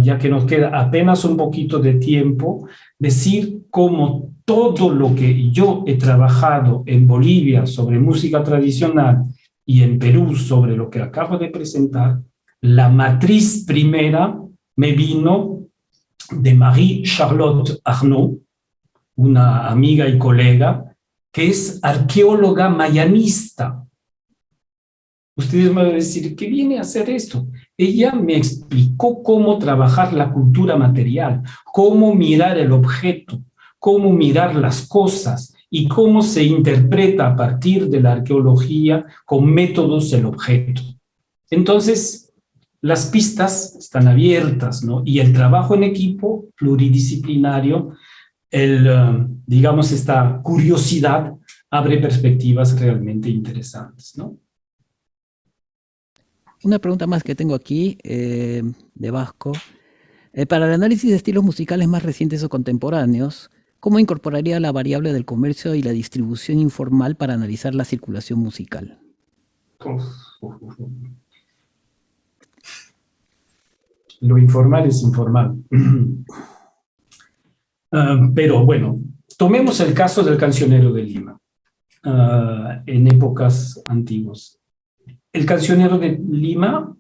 ya que nos queda apenas un poquito de tiempo, decir cómo todo lo que yo he trabajado en Bolivia sobre música tradicional y en Perú sobre lo que acabo de presentar, la matriz primera me vino de Marie-Charlotte Arnaud, una amiga y colega, que es arqueóloga mayanista. Ustedes me van a decir, ¿qué viene a hacer esto? Ella me explicó cómo trabajar la cultura material, cómo mirar el objeto, cómo mirar las cosas y cómo se interpreta a partir de la arqueología con métodos el objeto. Entonces, las pistas están abiertas, ¿no? Y el trabajo en equipo pluridisciplinario, digamos, esta curiosidad abre perspectivas realmente interesantes, ¿no? Una pregunta más que tengo aquí, de Vasco. Para el análisis de estilos musicales más recientes o contemporáneos, ¿cómo incorporaría la variable del comercio y la distribución informal para analizar la circulación musical? Lo informal es informal. Pero bueno, tomemos el caso del cancionero de Lima, en épocas antiguas. El cancionero de Lima